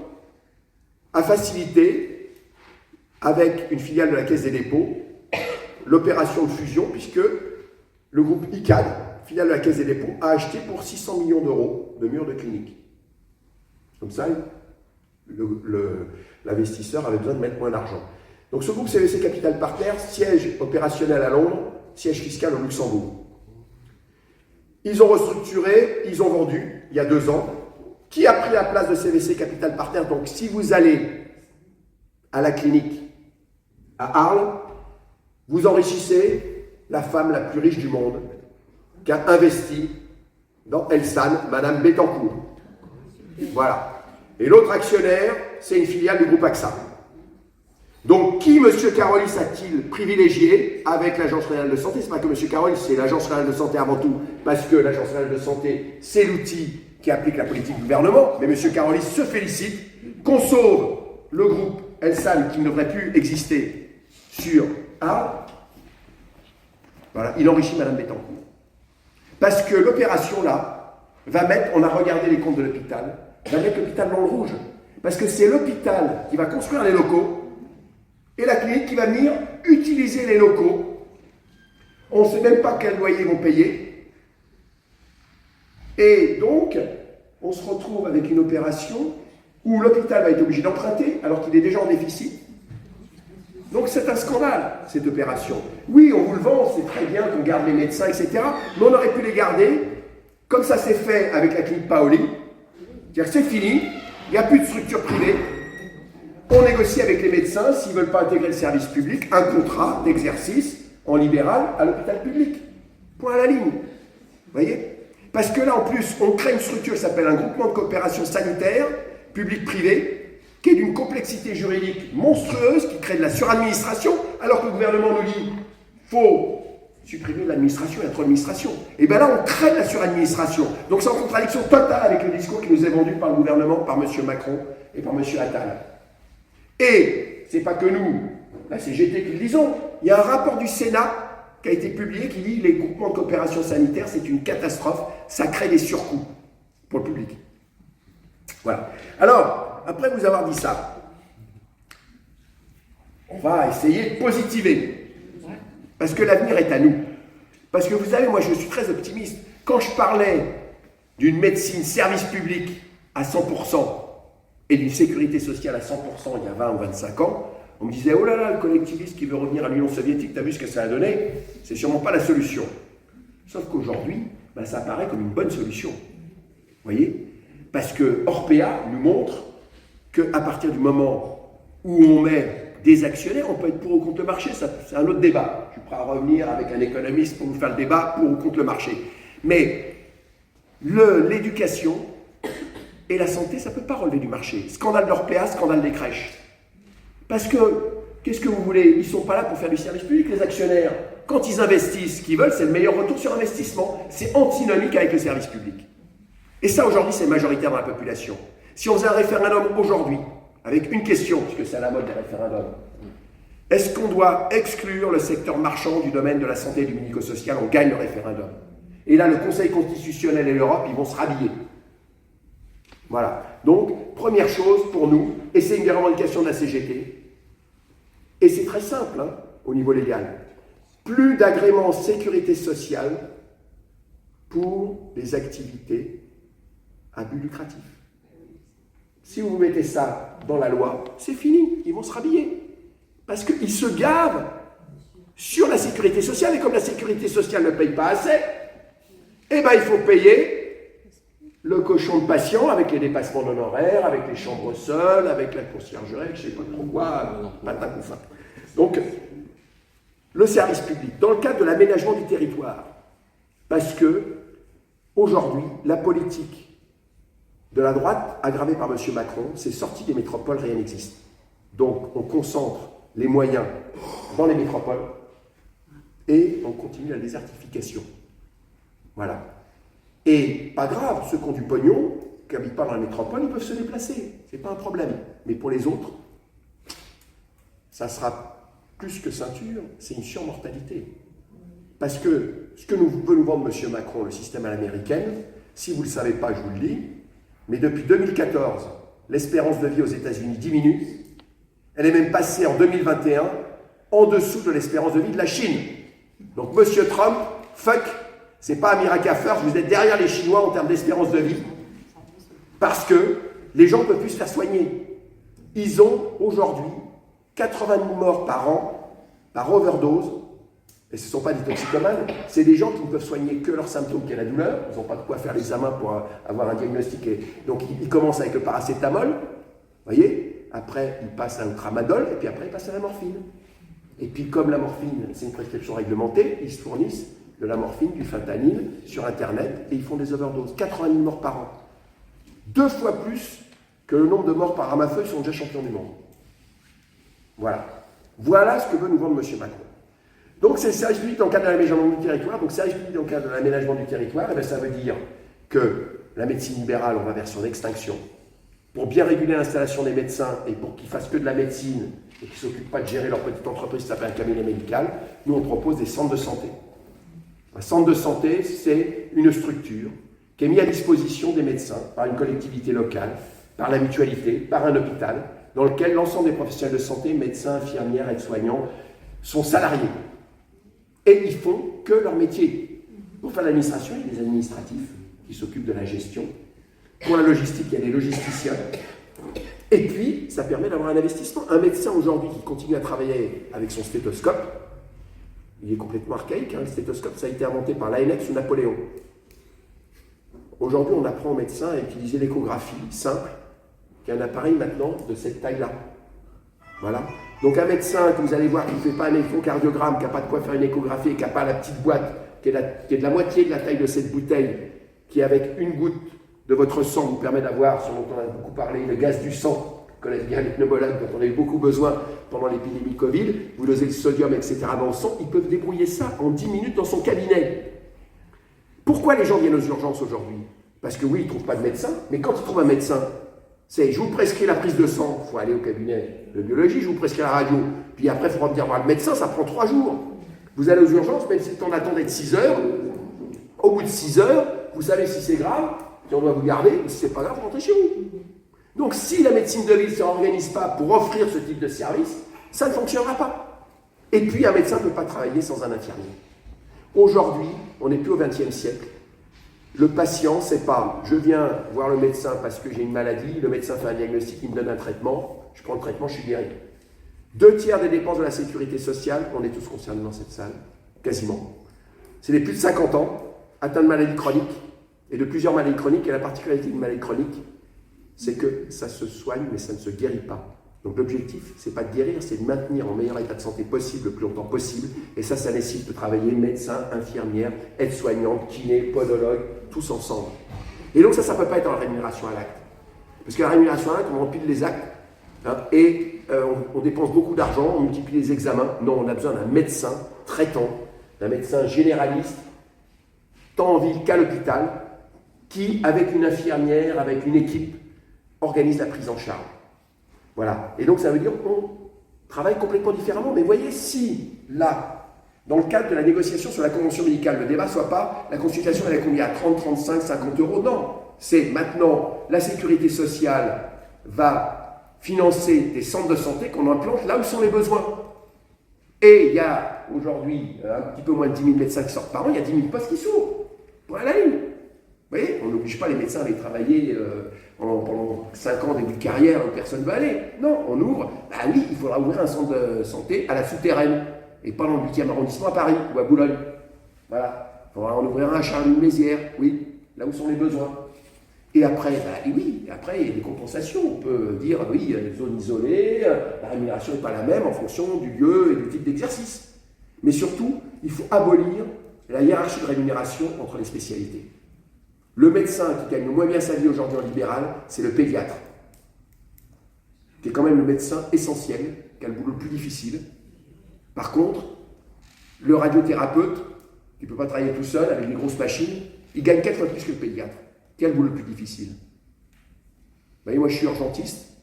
a facilité, avec une filiale de la Caisse des dépôts, l'opération de fusion, puisque le groupe ICAD, filiale de la Caisse des dépôts, a acheté pour 600 millions d'euros de murs de clinique. Comme ça, l'investisseur avait besoin de mettre moins d'argent. Donc ce groupe CVC Capital Partners, siège opérationnel à Londres, siège fiscal au Luxembourg. Ils ont restructuré, ils ont vendu, il y a 2 ans. Qui a pris la place de CVC Capital Partners? Donc si vous allez à la clinique à Arles, vous enrichissez la femme la plus riche du monde qui a investi dans Elsan, Madame Bettencourt. Voilà. Et l'autre actionnaire, c'est une filiale du groupe AXA. Donc, qui, M. Carolis, a-t-il privilégié avec l'Agence régionale de santé? C'est pas que M. Carolis, c'est l'Agence régionale de santé avant tout, parce que l'Agence régionale de santé, c'est l'outil qui applique la politique du gouvernement. Mais M. Carolis se félicite qu'on sauve le groupe Elsan qui ne devrait plus exister sur Arles. Voilà, il enrichit Mme Bettencourt. Parce que l'opération, là, va mettre, on a regardé les comptes de l'hôpital, va mettre l'hôpital dans le rouge. Parce que c'est l'hôpital qui va construire les locaux et la clinique qui va venir utiliser les locaux. On ne sait même pas quel loyer ils vont payer. Et donc, on se retrouve avec une opération où l'hôpital va être obligé d'emprunter alors qu'il est déjà en déficit. Donc c'est un scandale, cette opération. Oui, on vous le vend, c'est très bien qu'on garde les médecins, etc. Mais on aurait pu les garder, comme ça s'est fait avec la clinique Paoli. C'est-à-dire que c'est fini, il n'y a plus de structure privée. On négocie avec les médecins, s'ils ne veulent pas intégrer le service public, un contrat d'exercice en libéral à l'hôpital public. Point à la ligne. Vous voyez? Parce que là, en plus, on crée une structure qui s'appelle un groupement de coopération sanitaire, public-privé, qui est d'une complexité juridique monstrueuse, qui crée de la suradministration, alors que le gouvernement nous dit faut supprimer l'administration, il y a trop d'administration. Et bien là, on crée de la suradministration. Donc c'est en contradiction totale avec le discours qui nous est vendu par le gouvernement, par M. Macron et par M. Attal. Et c'est pas que nous, la CGT qui le disons, il y a un rapport du Sénat qui a été publié qui dit les groupements de coopération sanitaire, c'est une catastrophe, ça crée des surcoûts pour le public. Voilà. Alors, après vous avoir dit ça, on va essayer de positiver. Parce que l'avenir est à nous. Parce que vous savez, moi je suis très optimiste. Quand je parlais d'une médecine service public à 100% et d'une sécurité sociale à 100% il y a 20 ou 25 ans, on me disait, oh là là, le collectiviste qui veut revenir à l'Union soviétique, t'as vu ce que ça a donné? C'est sûrement pas la solution. Sauf qu'aujourd'hui, ben, ça apparaît comme une bonne solution. Vous voyez? Parce que Orpea nous montre qu'à partir du moment où on met des actionnaires, on peut être pour ou contre le marché, c'est un autre débat. Je suis prêt à revenir avec un économiste pour vous faire le débat pour ou contre le marché. Mais l'éducation et la santé, ça ne peut pas relever du marché. Scandale d'Orpea, scandale des crèches. Parce que, qu'est-ce que vous voulez? Ils ne sont pas là pour faire du service public, les actionnaires. Quand ils investissent, ce qu'ils veulent, c'est le meilleur retour sur investissement. C'est antinomique avec le service public. Et ça, aujourd'hui, c'est majoritaire dans la population. Si on faisait un référendum aujourd'hui, avec une question, puisque c'est à la mode des référendums, est-ce qu'on doit exclure le secteur marchand du domaine de la santé et du médico-social? On gagne le référendum. Et là, le Conseil constitutionnel et l'Europe, ils vont se rhabiller. Voilà. Donc, première chose pour nous, et c'est une des revendications de la CGT, et c'est très simple hein, au niveau légal, plus d'agréments sécurité sociale pour les activités à but lucratif. Si vous mettez ça dans la loi, c'est fini, ils vont se rhabiller. Parce qu'ils se gavent sur la sécurité sociale, et comme la sécurité sociale ne paye pas assez, eh ben il faut payer le cochon de patient avec les dépassements d'honoraires, avec les chambres seules, avec la conciergerie, je ne sais pas trop quoi, patin ou fin. Donc, le service public, dans le cadre de l'aménagement du territoire, parce que, aujourd'hui, la politique de la droite, aggravée par M. Macron, c'est sorti des métropoles, rien n'existe. Donc, on concentre les moyens dans les métropoles et on continue la désertification. Voilà. Et pas grave, ceux qui ont du pognon, qui n'habitent pas dans la métropole, ils peuvent se déplacer. C'est pas un problème. Mais pour les autres, ça sera plus que ceinture, c'est une surmortalité. Parce que ce que veut nous vendre M. Macron, le système à l'américaine, si vous ne le savez pas, je vous le dis, mais depuis 2014, l'espérance de vie aux États-Unis diminue. Elle est même passée en 2021 en dessous de l'espérance de vie de la Chine. Donc M. Trump, fuck, c'est pas America First, vous êtes derrière les Chinois en termes d'espérance de vie. Parce que les gens ne peuvent plus se faire soigner. Ils ont aujourd'hui 80 000 morts par an, par overdose, et ce ne sont pas des toxicomanes, c'est des gens qui ne peuvent soigner que leurs symptômes, qui est la douleur, ils n'ont pas de quoi faire l'examen pour avoir un diagnostic, donc ils commencent avec le paracétamol, vous voyez, après ils passent à un tramadol, et puis après ils passent à la morphine. Et puis comme la morphine, c'est une prescription réglementée, ils se fournissent de la morphine, du fentanyl sur Internet, et ils font des overdoses, 80 000 morts par an. 2 fois plus que le nombre de morts par arme à feu, ils sont déjà champions du monde. Voilà. Voilà ce que veut nous vendre M. Macron. Donc c'est le service public dans le cadre de l'aménagement du territoire. Donc service public dans le cadre de l'aménagement du territoire, et bien, ça veut dire que la médecine libérale, on va vers son extinction. Pour bien réguler l'installation des médecins et pour qu'ils fassent que de la médecine et qu'ils ne s'occupent pas de gérer leur petite entreprise qui s'appelle un cabinet médical, nous on propose des centres de santé. Un centre de santé, c'est une structure qui est mise à disposition des médecins par une collectivité locale, par la mutualité, par un hôpital, dans lequel l'ensemble des professionnels de santé, médecins, infirmières, aides-soignants, sont salariés. Et ils font que leur métier. Pour faire l'administration, il y a des administratifs qui s'occupent de la gestion. Pour la logistique, il y a des logisticiens. Et puis, ça permet d'avoir un investissement. Un médecin aujourd'hui qui continue à travailler avec son stéthoscope, il est complètement archaïque. Le stéthoscope, ça a été inventé par l'ANX ou Napoléon. Aujourd'hui, on apprend aux médecins à utiliser l'échographie simple, qui est un appareil maintenant de cette taille-là. Voilà. Donc un médecin que vous allez voir qui ne fait pas un échocardiogramme, qui n'a pas de quoi faire une échographie, qui n'a pas la petite boîte, qui est de la moitié de la taille de cette bouteille, qui avec une goutte de votre sang vous permet d'avoir, ce dont on a beaucoup parlé, le gaz du sang, qu'on connaît bien les pneumologues, dont on a eu beaucoup besoin pendant l'épidémie Covid, vous dosez le sodium, etc. dans le sang, ils peuvent débrouiller ça en 10 minutes dans son cabinet. Pourquoi les gens viennent aux urgences aujourd'hui? Parce que oui, ils ne trouvent pas de médecin, mais quand ils trouvent un médecin, c'est je vous prescris la prise de sang, il faut aller au cabinet de biologie, je vous prescris la radio, puis après il faut revenir voir le médecin, ça prend 3 jours. Vous allez aux urgences, même si le temps d'attente est de 6 heures, au bout de 6 heures, vous savez si c'est grave, si on doit vous garder, ou si c'est pas grave, vous rentrez chez vous. Donc si la médecine de ville ne s'organise pas pour offrir ce type de service, ça ne fonctionnera pas. Et puis un médecin ne peut pas travailler sans un infirmier. Aujourd'hui, on n'est plus au XXe siècle. Le patient, c'est pas je viens voir le médecin parce que j'ai une maladie, le médecin fait un diagnostic, il me donne un traitement, je prends le traitement, je suis guéri. 2/3 des dépenses de la sécurité sociale, on est tous concernés dans cette salle, quasiment. C'est les plus de 50 ans, atteints de maladies chroniques, et de plusieurs maladies chroniques, et la particularité d'une maladie chronique, c'est que ça se soigne, mais ça ne se guérit pas. Donc l'objectif, c'est pas de guérir, c'est de maintenir en meilleur état de santé possible, le plus longtemps possible, et ça nécessite de travailler médecin, infirmière, aide-soignante, kiné, podologue, tous ensemble. Et donc ça ne peut pas être en rémunération à l'acte. Parce que la rémunération à l'acte, on empile les actes, hein, et on dépense beaucoup d'argent, on multiplie les examens. Non, on a besoin d'un médecin traitant, d'un médecin généraliste, tant en ville qu'à l'hôpital, qui, avec une infirmière, avec une équipe, organise la prise en charge. Voilà. Et donc ça veut dire qu'on travaille complètement différemment. Mais voyez, si là, dans le cadre de la négociation sur la convention médicale, le débat ne soit pas la consultation elle est combien à 30, 35, 50 euros. Non. C'est maintenant la sécurité sociale va financer des centres de santé qu'on implante là où sont les besoins. Et il y a aujourd'hui un petit peu moins de 10 000 médecins qui sortent par an, il y a 10 000 postes qui s'ouvrent pour aller à la ligne. Vous voyez, on n'oblige pas les médecins à aller travailler pendant 5 ans début de carrière où personne ne va aller. Non, on ouvre. Bah oui, il faudra ouvrir un centre de santé à la souterraine et pas dans le 8e arrondissement à Paris ou à Boulogne. Voilà. Il faudra en ouvrir un à Charleville-Mézières, oui, là où sont les besoins. Et après, après il y a des compensations. On peut dire, oui, il y a des zones isolées, la rémunération n'est pas la même en fonction du lieu et du type d'exercice. Mais surtout, il faut abolir la hiérarchie de rémunération entre les spécialités. Le médecin qui gagne le moins bien sa vie aujourd'hui en libéral, c'est le pédiatre, qui est quand même le médecin essentiel, qui a le boulot le plus difficile. Par contre, le radiothérapeute, qui ne peut pas travailler tout seul avec des grosses machines, il gagne 4 fois plus que le pédiatre. Quel boulot le plus difficile? Vous voyez, moi je suis urgentiste.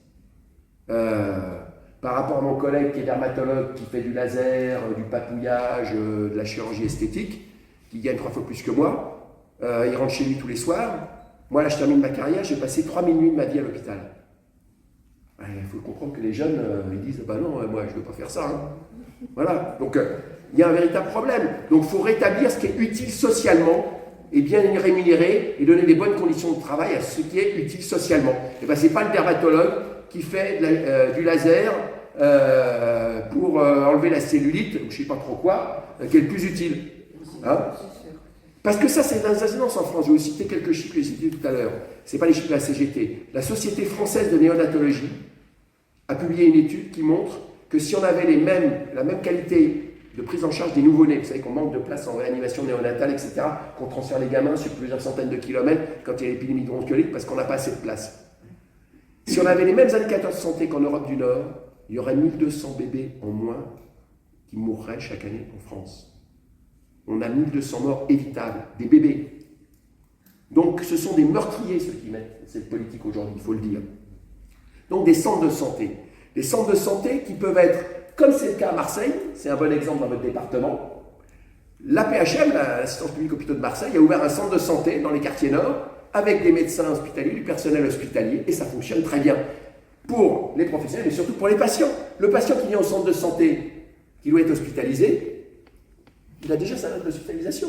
Par rapport à mon collègue qui est dermatologue, qui fait du laser, du papouillage, de la chirurgie esthétique, qui gagne 3 fois plus que moi, il rentre chez lui tous les soirs. Moi, là, je termine ma carrière, j'ai passé 3000 nuits de ma vie à l'hôpital. Il faut comprendre que les jeunes, ils disent « bah non, moi, je ne veux pas faire ça. Hein. » Voilà, donc il y a un véritable problème. Donc, il faut rétablir ce qui est utile socialement et bien rémunérer et donner des bonnes conditions de travail à ce qui est utile socialement. Et ben, ce n'est pas le dermatologue qui fait du laser pour enlever la cellulite, ou je ne sais pas trop quoi, qui est le plus utile. Hein? Parce que ça, c'est dans les incidences en France. Je vais vous citer quelques chiffres que j'ai cités tout à l'heure. Ce n'est pas les chiffres de la CGT. La Société française de néonatologie a publié une étude qui montre que si on avait la même qualité de prise en charge des nouveau-nés, vous savez qu'on manque de place en réanimation néonatale, etc., qu'on transfère les gamins sur plusieurs centaines de kilomètres quand il y a l'épidémie de bronchiolite parce qu'on n'a pas assez de place. Si on avait les mêmes indicateurs de santé qu'en Europe du Nord, il il y aurait 1200 bébés en moins qui mourraient chaque année en France. On a 1200 morts évitables, des bébés. Donc ce sont des meurtriers ceux qui mettent cette politique aujourd'hui, il faut le dire. Donc des centres de santé. Des centres de santé qui peuvent être, comme c'est le cas à Marseille, c'est un bon exemple dans votre département, l'APHM, l'Assistance publique hôpitaux de Marseille, a ouvert un centre de santé dans les quartiers nord avec des médecins hospitaliers, du personnel hospitalier, et ça fonctionne très bien pour les professionnels, mais surtout pour les patients. Le patient qui vient au centre de santé, qui doit être hospitalisé, il a déjà sa note d'hospitalisation.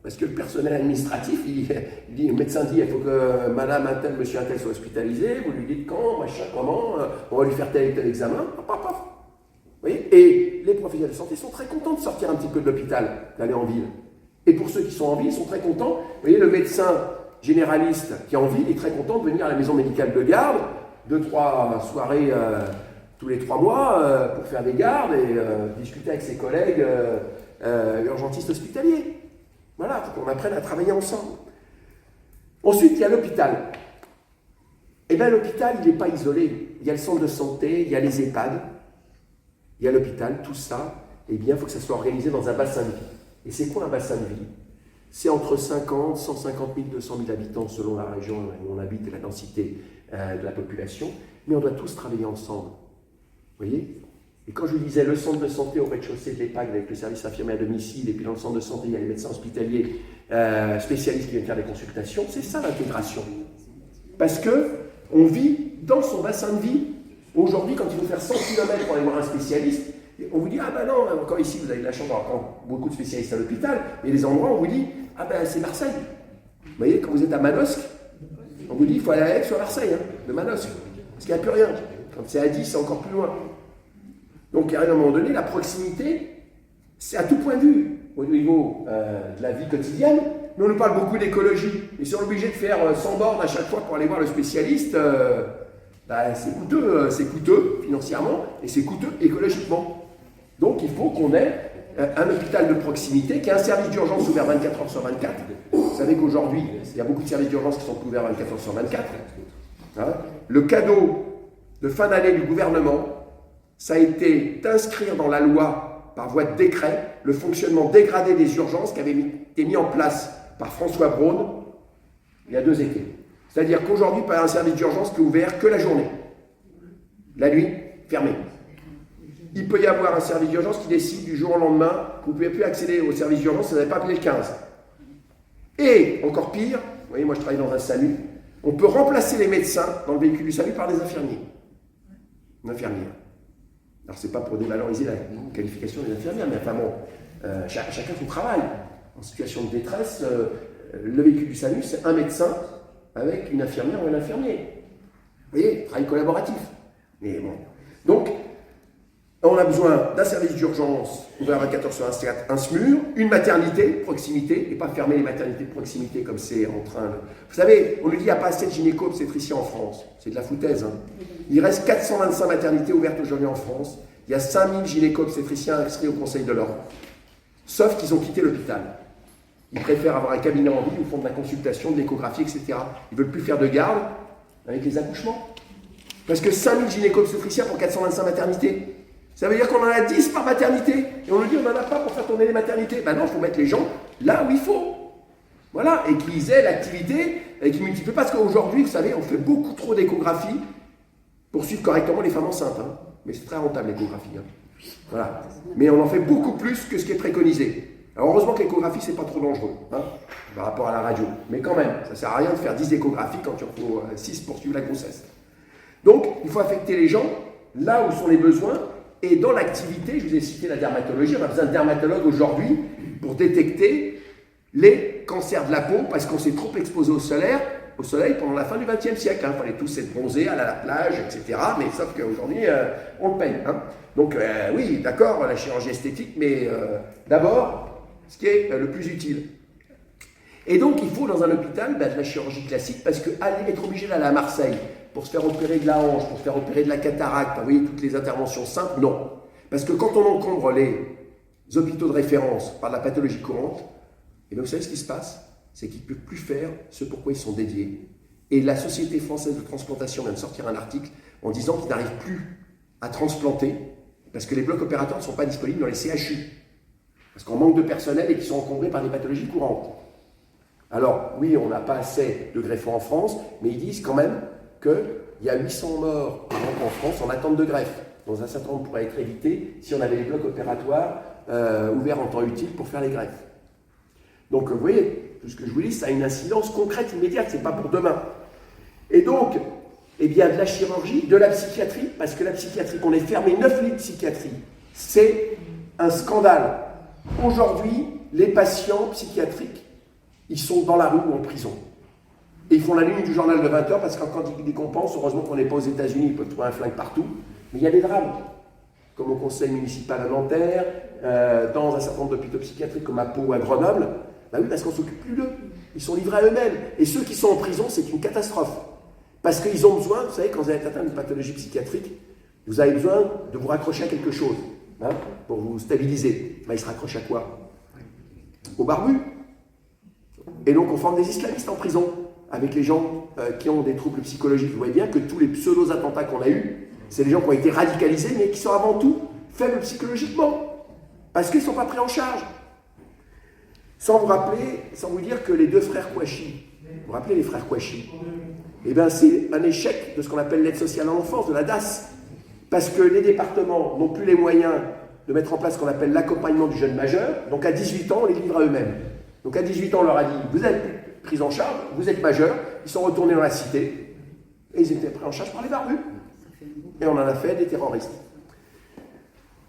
Parce que le personnel administratif, le médecin dit il faut que madame un tel, monsieur un tel soit hospitalisé, vous lui dites quand, machin, comment, on va lui faire tel et tel examen, paf, paf. Vous voyez. Et les professionnels de santé sont très contents de sortir un petit peu de l'hôpital, d'aller en ville. Et pour ceux qui sont en ville, ils sont très contents. Vous voyez, le médecin généraliste qui est en ville est très content de venir à la maison médicale de garde, 2-3 soirées tous les 3 mois pour faire des gardes et discuter avec ses collègues urgentistes hospitaliers. Voilà, il faut qu'on apprenne à travailler ensemble. Ensuite, il y a l'hôpital. Eh bien, l'hôpital, il n'est pas isolé. Il y a le centre de santé, il y a les EHPAD, il y a l'hôpital, tout ça, eh bien, il faut que ça soit organisé dans un bassin de vie. Et c'est quoi un bassin de vie? C'est entre 50, 150 000, 200 000 habitants selon la région où on habite et la densité de la population, mais on doit tous travailler ensemble. Vous voyez? Et quand je vous disais le centre de santé au rez-de-chaussée de l'EHPAD avec le service infirmier à domicile, et puis dans le centre de santé, il y a les médecins hospitaliers spécialistes qui viennent faire des consultations, c'est ça l'intégration. Parce qu'on vit dans son bassin de vie. Aujourd'hui, quand il faut faire 100 km pour aller voir un spécialiste, on vous dit, ah ben non, encore ici, vous avez de la chance d'avoir beaucoup de spécialistes à l'hôpital, mais les endroits, on vous dit, ah ben c'est Marseille. Vous voyez, quand vous êtes à Manosque, on vous dit, il faut aller à Aix ou à Marseille, hein, de Manosque, parce qu'il n'y a plus rien. Quand c'est à 10, c'est encore plus loin. Donc, à un moment donné, la proximité, c'est à tout point de vue, au niveau de la vie quotidienne. Mais on nous parle beaucoup d'écologie. Et si on est obligé de faire 100 bornes à chaque fois pour aller voir le spécialiste, c'est coûteux financièrement et c'est coûteux écologiquement. Donc, il faut qu'on ait un hôpital de proximité qui a un service d'urgence ouvert 24 heures sur 24. Vous savez qu'aujourd'hui, il y a beaucoup de services d'urgence qui sont ouverts 24 heures sur 24. Hein. Le cadeau de fin d'année du gouvernement, ça a été d'inscrire dans la loi, par voie de décret, le fonctionnement dégradé des urgences qui avait été mis en place par François Braun il y a 2 étés. C'est-à-dire qu'aujourd'hui, il y a un service d'urgence qui est ouvert que la journée. La nuit, fermé. Il peut y avoir un service d'urgence qui décide du jour au lendemain que vous ne pouvez plus accéder au service d'urgence si vous n'avez pas appelé le 15. Et, encore pire, vous voyez, moi je travaille dans un SAMU, on peut remplacer les médecins dans le véhicule du SAMU par des infirmiers. Une infirmière. Alors, ce n'est pas pour dévaloriser la qualification des infirmières, mais enfin bon, chacun son travail. En situation de détresse, le véhicule du SAMU, c'est un médecin avec une infirmière ou un infirmier. Vous voyez, travail collaboratif. Mais bon. Donc, on a besoin d'un service d'urgence ouvert à 14 sur 24, un SMUR, une maternité, proximité, et pas fermer les maternités de proximité comme c'est en train de... Vous savez, on nous dit qu'il n'y a pas assez de gynéco-obstétriciens en France. C'est de la foutaise. Hein. Il reste 425 maternités ouvertes aujourd'hui en France. Il y a 5000 gynéco-obstétriciens inscrits au Conseil de l'Ordre. Sauf qu'ils ont quitté l'hôpital. Ils préfèrent avoir un cabinet en ville où ils font de la consultation, de l'échographie, etc. Ils ne veulent plus faire de garde avec les accouchements. Parce que 5000 gynéco-obstétriciens pour 425 maternités. Ça veut dire qu'on en a 10 par maternité. Et on nous dit on n'en a pas pour faire tourner les maternités. Ben non, il faut mettre les gens là où il faut. Voilà. Et qu'ils aient l'activité et qu'ils multiplient. Parce qu'aujourd'hui, vous savez, on fait beaucoup trop d'échographies pour suivre correctement les femmes enceintes. Hein. Mais c'est très rentable l'échographie. Hein. Voilà. Mais on en fait beaucoup plus que ce qui est préconisé. Alors heureusement que l'échographie, c'est pas trop dangereux hein, par rapport à la radio. Mais quand même, ça ne sert à rien de faire 10 échographies quand il en faut 6 pour suivre la grossesse. Donc, il faut affecter les gens là où sont les besoins. Et dans l'activité, je vous ai cité la dermatologie, on a besoin de dermatologues aujourd'hui pour détecter les cancers de la peau parce qu'on s'est trop exposé au soleil pendant la fin du XXe siècle. Il fallait tous être bronzés, aller à la plage, etc. Mais sauf qu'aujourd'hui, on le paye. Hein. Donc oui, d'accord, la chirurgie esthétique, mais d'abord, ce qui est le plus utile. Et donc, il faut dans un hôpital de la chirurgie classique parce qu'être obligé d'aller à Marseille pour se faire opérer de la hanche, pour se faire opérer de la cataracte, vous voyez, toutes les interventions simples, non. Parce que quand on encombre les hôpitaux de référence par la pathologie courante, et bien vous savez ce qui se passe? C'est qu'ils ne peuvent plus faire ce pourquoi ils sont dédiés. Et la Société française de transplantation vient de sortir un article en disant qu'ils n'arrivent plus à transplanter, parce que les blocs opératoires ne sont pas disponibles dans les CHU, parce qu'on manque de personnel et qu'ils sont encombrés par des pathologies courantes. Alors, oui, on n'a pas assez de greffons en France, mais ils disent quand même qu'il y a 800 morts par an en France en attente de greffe. Dans un certain nombre pourrait être évité si on avait les blocs opératoires ouverts en temps utile pour faire les greffes. Donc, vous voyez, tout ce que je vous dis, ça a une incidence concrète, immédiate, c'est pas pour demain. Et donc, eh bien, de la chirurgie, de la psychiatrie, parce que la psychiatrie, qu'on ait fermé 9 lits de psychiatrie, c'est un scandale. Aujourd'hui, les patients psychiatriques, ils sont dans la rue ou en prison. Et ils font la ligne du journal de 20h parce qu'en quand ils décompensent, heureusement qu'on n'est pas aux États-Unis, ils peuvent trouver un flingue partout, mais il y a des drames, comme au conseil municipal à Nanterre, dans un certain nombre d'hôpitaux psychiatriques comme à Pau ou à Grenoble. Ben oui, parce qu'on ne s'occupe plus d'eux. Ils sont livrés à eux-mêmes. Et ceux qui sont en prison, c'est une catastrophe. Parce qu'ils ont besoin, vous savez, quand vous êtes atteint d'une pathologie psychiatrique, vous avez besoin de vous raccrocher à quelque chose, hein, pour vous stabiliser. Ben, ils se raccrochent à quoi? Au barbu. Et donc on forme des islamistes en prison, avec les gens qui ont des troubles psychologiques. Vous voyez bien que tous les pseudo-attentats qu'on a eus, c'est des gens qui ont été radicalisés, mais qui sont avant tout faibles psychologiquement, parce qu'ils ne sont pas pris en charge. Sans vous dire que les deux frères Kouachi, vous vous rappelez les frères Kouachi? Eh bien, c'est un échec de ce qu'on appelle l'aide sociale à l'enfance, de la DAS, parce que les départements n'ont plus les moyens de mettre en place ce qu'on appelle l'accompagnement du jeune majeur. Donc à 18 ans, on les livre à eux-mêmes. Donc à 18 ans, on leur a dit, vous êtes pris en charge, vous êtes majeur. Ils sont retournés dans la cité, et ils étaient pris en charge par les barbus. Et on en a fait des terroristes.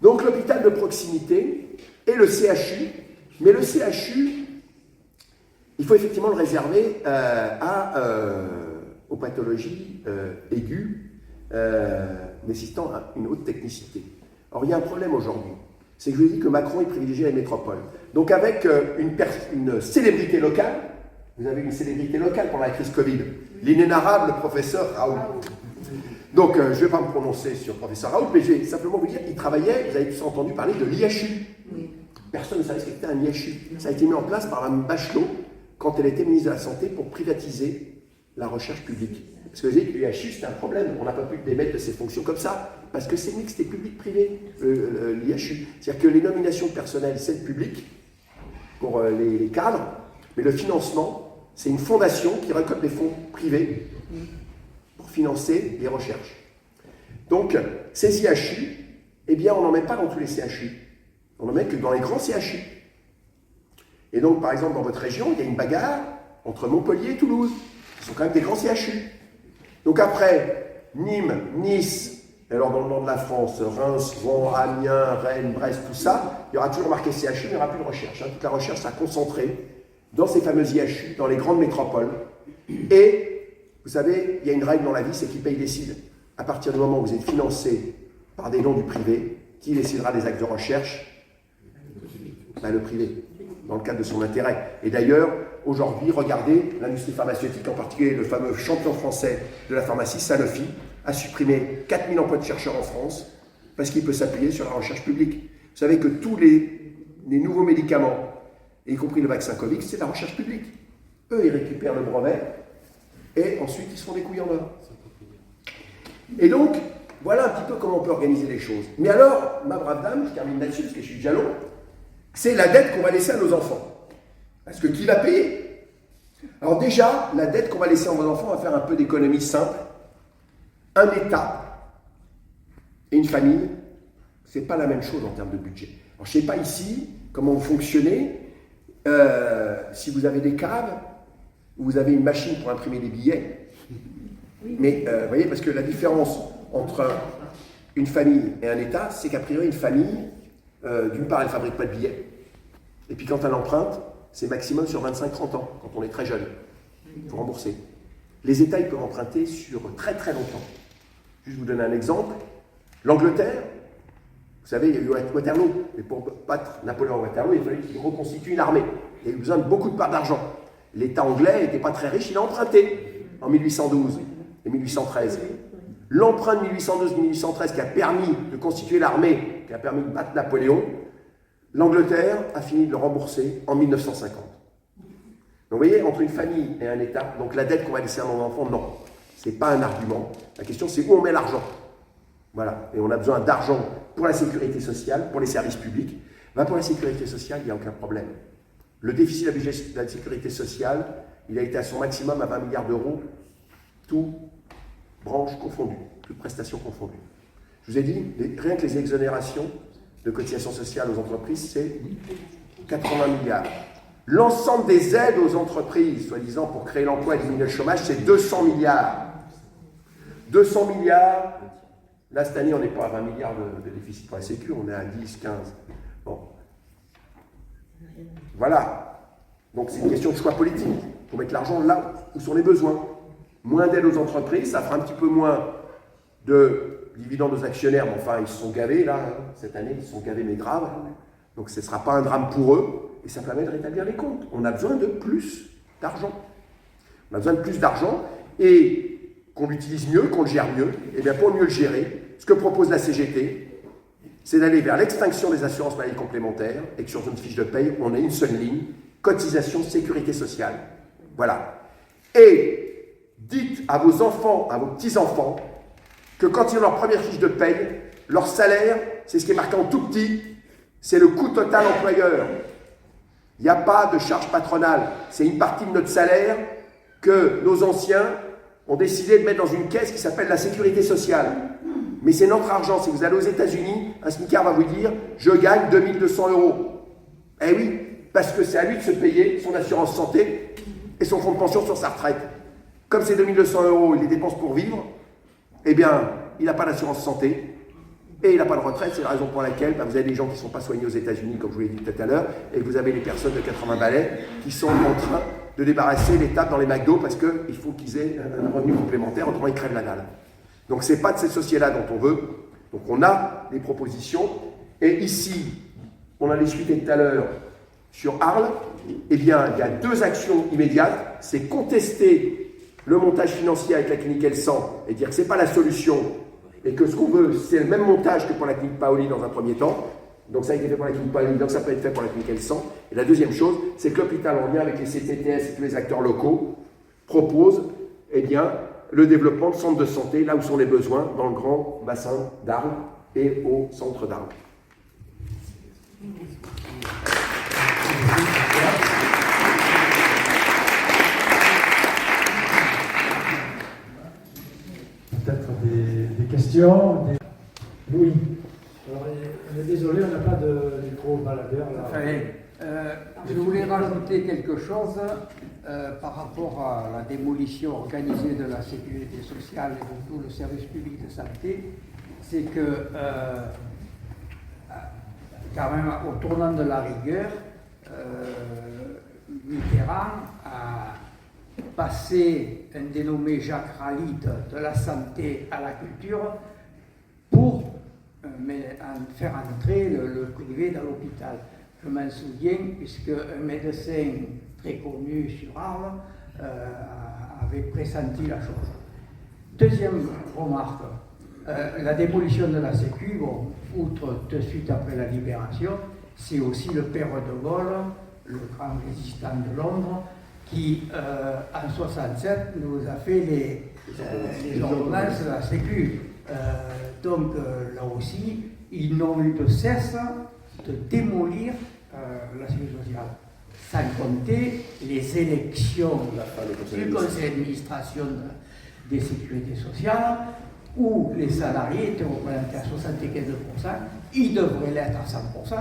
Donc l'hôpital de proximité et le CHU, mais le CHU, il faut effectivement le réserver aux pathologies aiguës nécessitant une haute technicité. Alors il y a un problème aujourd'hui, c'est que je vous ai dit que Macron il privilégie la métropole. Donc avec une célébrité locale, vous avez une célébrité locale pendant la crise Covid, l'inénarrable professeur Raoult. Donc je ne vais pas me prononcer sur le professeur Raoult, mais je vais simplement vous dire qu'il travaillait, vous avez tous entendu parler de l'IHU. Personne ne savait ce qu'était un IHU. Ça a été mis en place par Mme Bachelot quand elle était ministre de la Santé pour privatiser la recherche publique. Parce que vous savez que l'IHU, c'était un problème. On n'a pas pu démettre de ses fonctions comme ça, parce que c'est mixte, c'était public-privé, l'IHU. C'est-à-dire que les nominations de personnel, c'est le public, pour les cadres, mais le financement, c'est une fondation qui récolte des fonds privés pour financer les recherches. Donc, ces IHU, eh bien, on n'en met pas dans tous les CHU. On n'en met que dans les grands CHU. Et donc, par exemple, dans votre région, il y a une bagarre entre Montpellier et Toulouse. Ce sont quand même des grands CHU. Donc après, Nîmes, Nice, et alors dans le nord de la France, Reims, Rouen, Amiens, Rennes, Brest, tout ça, il y aura toujours marqué CHU, mais il n'y aura plus de recherche. Toute la recherche sera concentrée dans ces fameux IHU, dans les grandes métropoles. Et, vous savez, il y a une règle dans la vie, c'est qui paye décide. À partir du moment où vous êtes financé par des dons du privé, qui décidera des actes de recherche? Ben, le privé, dans le cadre de son intérêt. Et d'ailleurs, aujourd'hui, regardez, l'industrie pharmaceutique, en particulier le fameux champion français de la pharmacie, Sanofi, a supprimé 4000 emplois de chercheurs en France parce qu'il peut s'appuyer sur la recherche publique. Vous savez que tous les nouveaux médicaments, y compris le vaccin Covid, c'est la recherche publique. Eux, ils récupèrent le brevet et ensuite ils se font des couilles en or. Et donc, voilà un petit peu comment on peut organiser les choses. Mais alors, ma brave dame, je termine là-dessus parce que je suis déjà long, c'est la dette qu'on va laisser à nos enfants. Parce que qui va payer? Alors déjà, la dette qu'on va laisser à nos enfants, on va faire un peu d'économie simple. Un État et une famille, c'est pas la même chose en termes de budget. Alors je ne sais pas ici comment vous fonctionnez, si vous avez des caves, ou vous avez une machine pour imprimer des billets. Mais vous voyez, parce que la différence entre une famille et un État, c'est qu'a priori une famille, d'une part, elle ne fabrique pas de billets. Et puis quand elle emprunte, c'est maximum sur 25-30 ans, quand on est très jeune. Il faut rembourser. Les États, ils peuvent emprunter sur très très longtemps. Juste vous donner un exemple. L'Angleterre, vous savez, il y a eu Waterloo. Et pour battre Napoléon à Waterloo, il fallait qu'il reconstitue une armée. Il y a eu besoin de beaucoup de parts d'argent. L'État anglais n'était pas très riche, il a emprunté en 1812 et 1813. L'emprunt de 1812-1813 qui a permis de constituer l'armée, qui a permis de battre Napoléon, l'Angleterre a fini de le rembourser en 1950. Donc vous voyez, entre une famille et un État, donc la dette qu'on va laisser à nos enfants, non. Ce n'est pas un argument. La question c'est où on met l'argent. Voilà. Et on a besoin d'argent pour la sécurité sociale, pour les services publics. Ben, pour la sécurité sociale, il n'y a aucun problème. Le déficit de la sécurité sociale, il a été à son maximum à 20 milliards d'euros, toutes branches confondues, toutes prestations confondues. Je vous ai dit, rien que les exonérations de cotisations sociales aux entreprises, c'est 80 milliards. L'ensemble des aides aux entreprises, soi-disant pour créer l'emploi et diminuer le chômage, c'est 200 milliards. 200 milliards. Là, cette année, on n'est pas à 20 milliards de déficit pour la Sécu, on est à 10, 15. Bon. Voilà. Donc, c'est une question de choix politique. Il faut mettre l'argent là où sont les besoins. Moins d'aide aux entreprises, ça fera un petit peu moins de dividendes aux actionnaires, mais enfin, ils se sont gavés, là, hein. Cette année, ils se sont gavés, mais grave. Donc, ce ne sera pas un drame pour eux, et ça permet de rétablir les comptes. On a besoin de plus d'argent. On a besoin de plus d'argent, et qu'on l'utilise mieux, qu'on le gère mieux. Et bien, pour mieux le gérer, ce que propose la CGT, c'est d'aller vers l'extinction des assurances maladie complémentaires, et que sur une fiche de paye, on ait une seule ligne, cotisation sécurité sociale. Voilà. Et dites à vos enfants, à vos petits-enfants, que quand ils ont leur première fiche de paye, leur salaire, c'est ce qui est marqué en tout petit, c'est le coût total employeur. Il n'y a pas de charge patronale. C'est une partie de notre salaire que nos anciens ont décidé de mettre dans une caisse qui s'appelle la sécurité sociale. Mais c'est notre argent. Si vous allez aux États-Unis, un smicard va vous dire « je gagne 2200 €. » Eh oui, parce que c'est à lui de se payer son assurance santé et son fonds de pension sur sa retraite. Comme ces 2200 €, il les dépense pour vivre, eh bien, il n'a pas d'assurance santé et il n'a pas de retraite. C'est la raison pour laquelle vous avez des gens qui ne sont pas soignés aux États-Unis, comme je vous l'ai dit tout à l'heure, et que vous avez des personnes de 80 balais qui sont en train de débarrasser les tables dans les McDo parce qu'il faut qu'ils aient un revenu complémentaire, autrement ils crèvent la dalle. Donc ce n'est pas de ces sociétés-là dont on veut. Donc on a des propositions. Et ici, on a discuté tout à l'heure sur Arles. Eh bien, il y a deux actions immédiates. C'est contester le montage financier avec la clinique Elsan et dire que ce n'est pas la solution et que ce qu'on veut, c'est le même montage que pour la clinique Paoli dans un premier temps. Donc ça a été fait pour la clinique Paoli, donc ça peut être fait pour la clinique Elsan. Et la deuxième chose, c'est que l'hôpital, en lien avec les CTTS et tous les acteurs locaux, propose eh bien, le développement de centres de santé là où sont les besoins, dans le grand bassin d'Arles et au centre d'Arles. Peut-être des questions. Oui. Alors, on est désolé, on n'a pas de micro-baladeur là. Je voulais rajouter quelque chose par rapport à la démolition organisée de la sécurité sociale et de tout le service public de santé. C'est que, quand même, au tournant de la rigueur, Mitterrand a passé un dénommé Jacques Ralite de la santé à la culture pour faire entrer le privé dans l'hôpital. Je m'en souviens, puisque un médecin très connu sur Arles avait pressenti la chose. Deuxième remarque, la démolition de la Sécu, bon, outre de suite après la Libération, c'est aussi le père de Gaulle, le grand résistant de Londres, qui en 1967 nous a fait les ordonnances de la Sécu. Donc là aussi, ils n'ont eu de cesse de démolir la sécurité sociale, sans compter les élections du conseil d'administration des sécurités sociales, où les salariés étaient représentés à 75%, ils devraient l'être à 100%,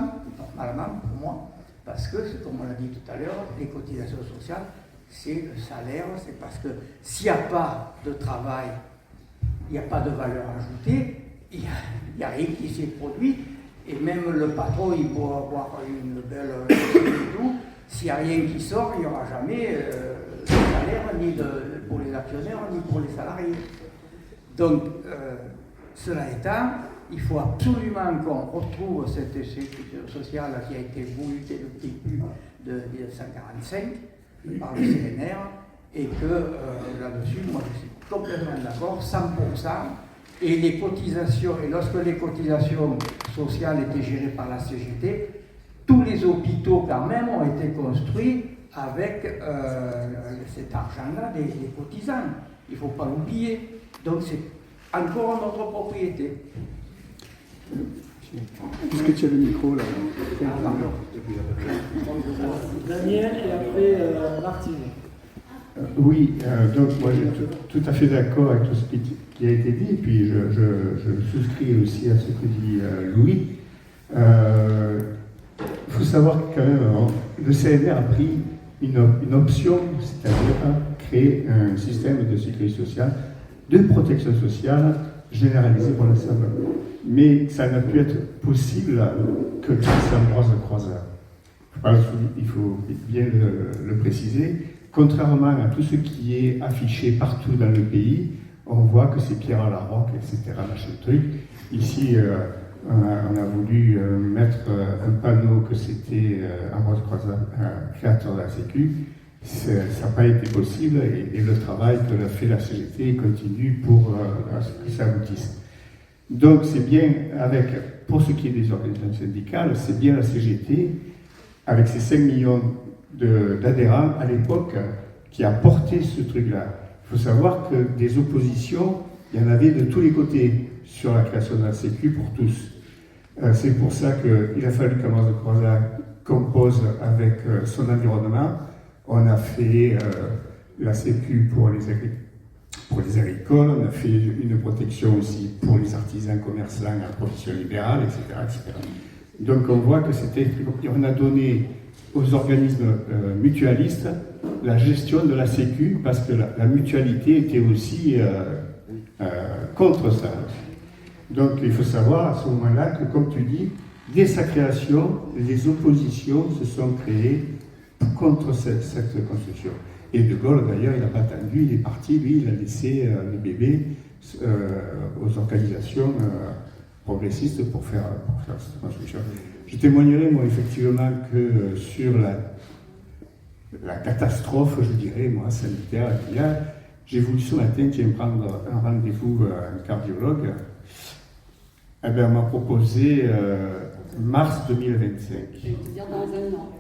normalement pour moi, parce que, comme on l'a dit tout à l'heure, les cotisations sociales, c'est le salaire, c'est parce que s'il n'y a pas de travail, il n'y a pas de valeur ajoutée, il n'y a rien qui s'est produit. Et même le patron, il peut avoir une belle et tout. S'il n'y a rien qui sort, il n'y aura jamais de salaire, ni pour les actionnaires, ni pour les salariés. Donc, cela étant, il faut absolument qu'on retrouve cette sécurité sociale qui a été voulue dès le début de 1945 par le CNR, et que là-dessus, moi je suis complètement d'accord, 100%. Et les cotisations, et lorsque les cotisations sociales étaient gérées par la CGT, tous les hôpitaux quand même ont été construits avec cet argent-là des cotisants. Il ne faut pas l'oublier. Donc c'est encore en notre propriété. Puisque tu as le micro là. Daniel et après Martine. Oui, donc moi je suis tout à fait d'accord avec tout ce qui a été dit, et puis je souscris aussi à ce que dit Louis. Il faut savoir que quand même, le CNR a pris une option, c'est-à-dire créer un système de sécurité sociale, de protection sociale généralisé pour l'ensemble. Mais ça n'a pu être possible que grâce à Ambroise Croizat. Il faut bien le préciser. Contrairement à tout ce qui est affiché partout dans le pays, on voit que c'est Pierre à la Roque, etc. Machin truc. Ici, on a voulu mettre un panneau que c'était Ambroise Croizat, créateur de la Sécu. Ça n'a pas été possible et le travail que l'a fait la CGT continue pour que ça aboutisse. Donc c'est bien pour ce qui est des organisations syndicales, c'est bien la CGT, avec ses 5 millions d'adhérents à l'époque, qui a porté ce truc-là. Il faut savoir que des oppositions, il y en avait de tous les côtés sur la création de la Sécu pour tous. C'est pour ça qu'il a fallu qu'Ambroise Croizat compose avec son environnement. On a fait la Sécu pour les agricoles, on a fait une protection aussi pour les artisans, commerçants, la profession libérale, etc., etc. Donc on voit que on a donné aux organismes mutualistes la gestion de la Sécu, parce que la mutualité était aussi contre ça. Donc il faut savoir à ce moment-là que, comme tu dis, dès sa création, les oppositions se sont créées contre cette construction. Et De Gaulle, d'ailleurs, il n'a pas attendu, il est parti, lui, il a laissé le bébé aux organisations progressistes pour faire cette construction. Je témoignerai, moi, effectivement, que sur la catastrophe, je dirais, moi, sanitaire qu'il y a, j'ai voulu ce matin prendre un rendez-vous à un cardiologue. Eh bien, on m'a proposé mars 2025. Je vais te dire dans un an.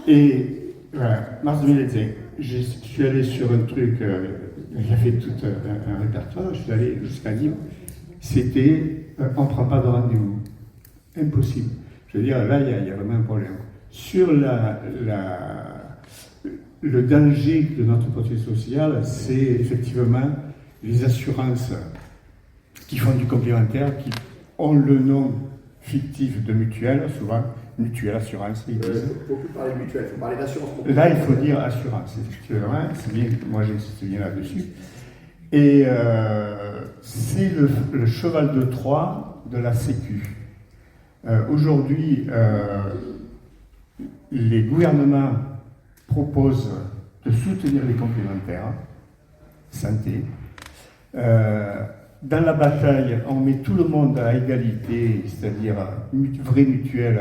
Et voilà, mars 2025, je suis allé sur un truc, j'ai fait tout un répertoire, je suis allé jusqu'à dire, c'était, on ne prend pas de rendez-vous. Impossible. Je veux dire, là, il y a vraiment un problème. Sur le danger de notre protection sociale, c'est effectivement les assurances qui font du complémentaire, qui ont le nom fictif de mutuelle, souvent, mutuelle, assurance. Il faut plus parler de mutuelle, il faut parler d'assurance. Là, il faut dire assurance, effectivement, c'est bien, moi j'insiste bien là-dessus. Et c'est le cheval de Troie de la Sécu. Aujourd'hui, les gouvernements proposent de soutenir les complémentaires santé. Dans la bataille, on met tout le monde à égalité, c'est-à-dire vraie mutuelle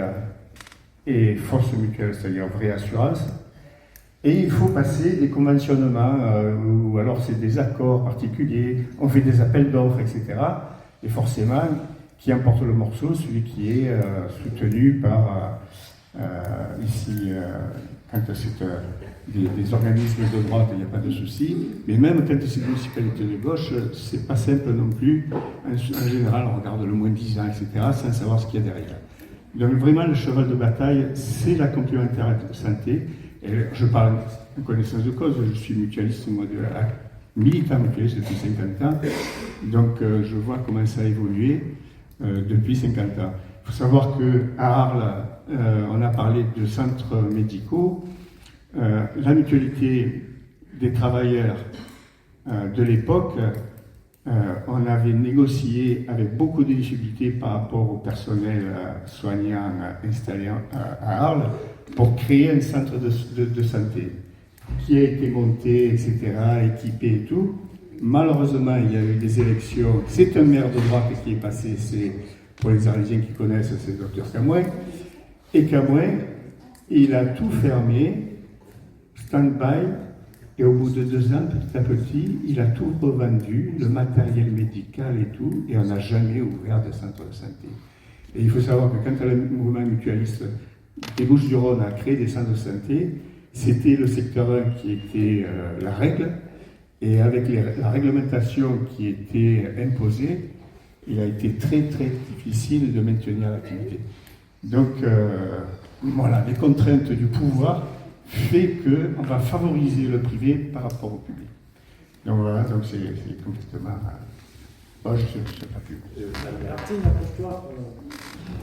et fausse mutuelle, c'est-à-dire vraie assurance. Et il faut passer des conventionnements, ou alors c'est des accords particuliers, on fait des appels d'offres, etc. Et forcément, qui emporte le morceau, celui qui est soutenu par, ici, quand c'est des organismes de droite, il n'y a pas de souci, mais même quand c'est des municipalités de gauche, c'est pas simple non plus. En général, on regarde le moins 10 ans, etc., sans savoir ce qu'il y a derrière. Donc vraiment, le cheval de bataille, c'est la complémentaire santé. Et je parle en connaissance de cause, je suis mutualiste, moi, militant mutualiste depuis 50 ans, donc je vois comment ça a évolué depuis 50 ans. Il faut savoir qu'à Arles, on a parlé de centres médicaux. La mutualité des travailleurs de l'époque, on avait négocié avec beaucoup de difficultés par rapport au personnel soignant installé à Arles pour créer un centre de santé qui a été monté, etc., équipé et tout. Malheureusement, il y a eu des élections. C'est un maire de droite qui est passé, c'est pour les Arlésiens qui connaissent, c'est le docteur Camouin. Et Camouin, il a tout fermé, stand-by, et au bout de 2 ans, petit à petit, il a tout revendu, le matériel médical et tout, et on n'a jamais ouvert de centre de santé. Et il faut savoir que quand le mouvement mutualiste des Bouches-du-Rhône a créé des centres de santé, c'était le secteur 1 qui était la règle, Et avec la réglementation qui était imposée, il a été très très difficile de maintenir l'activité. Donc voilà, les contraintes du pouvoir fait qu'on va favoriser le privé par rapport au public. Donc voilà, donc c'est complètement... je ne sais pas plus. Martine, pour toi,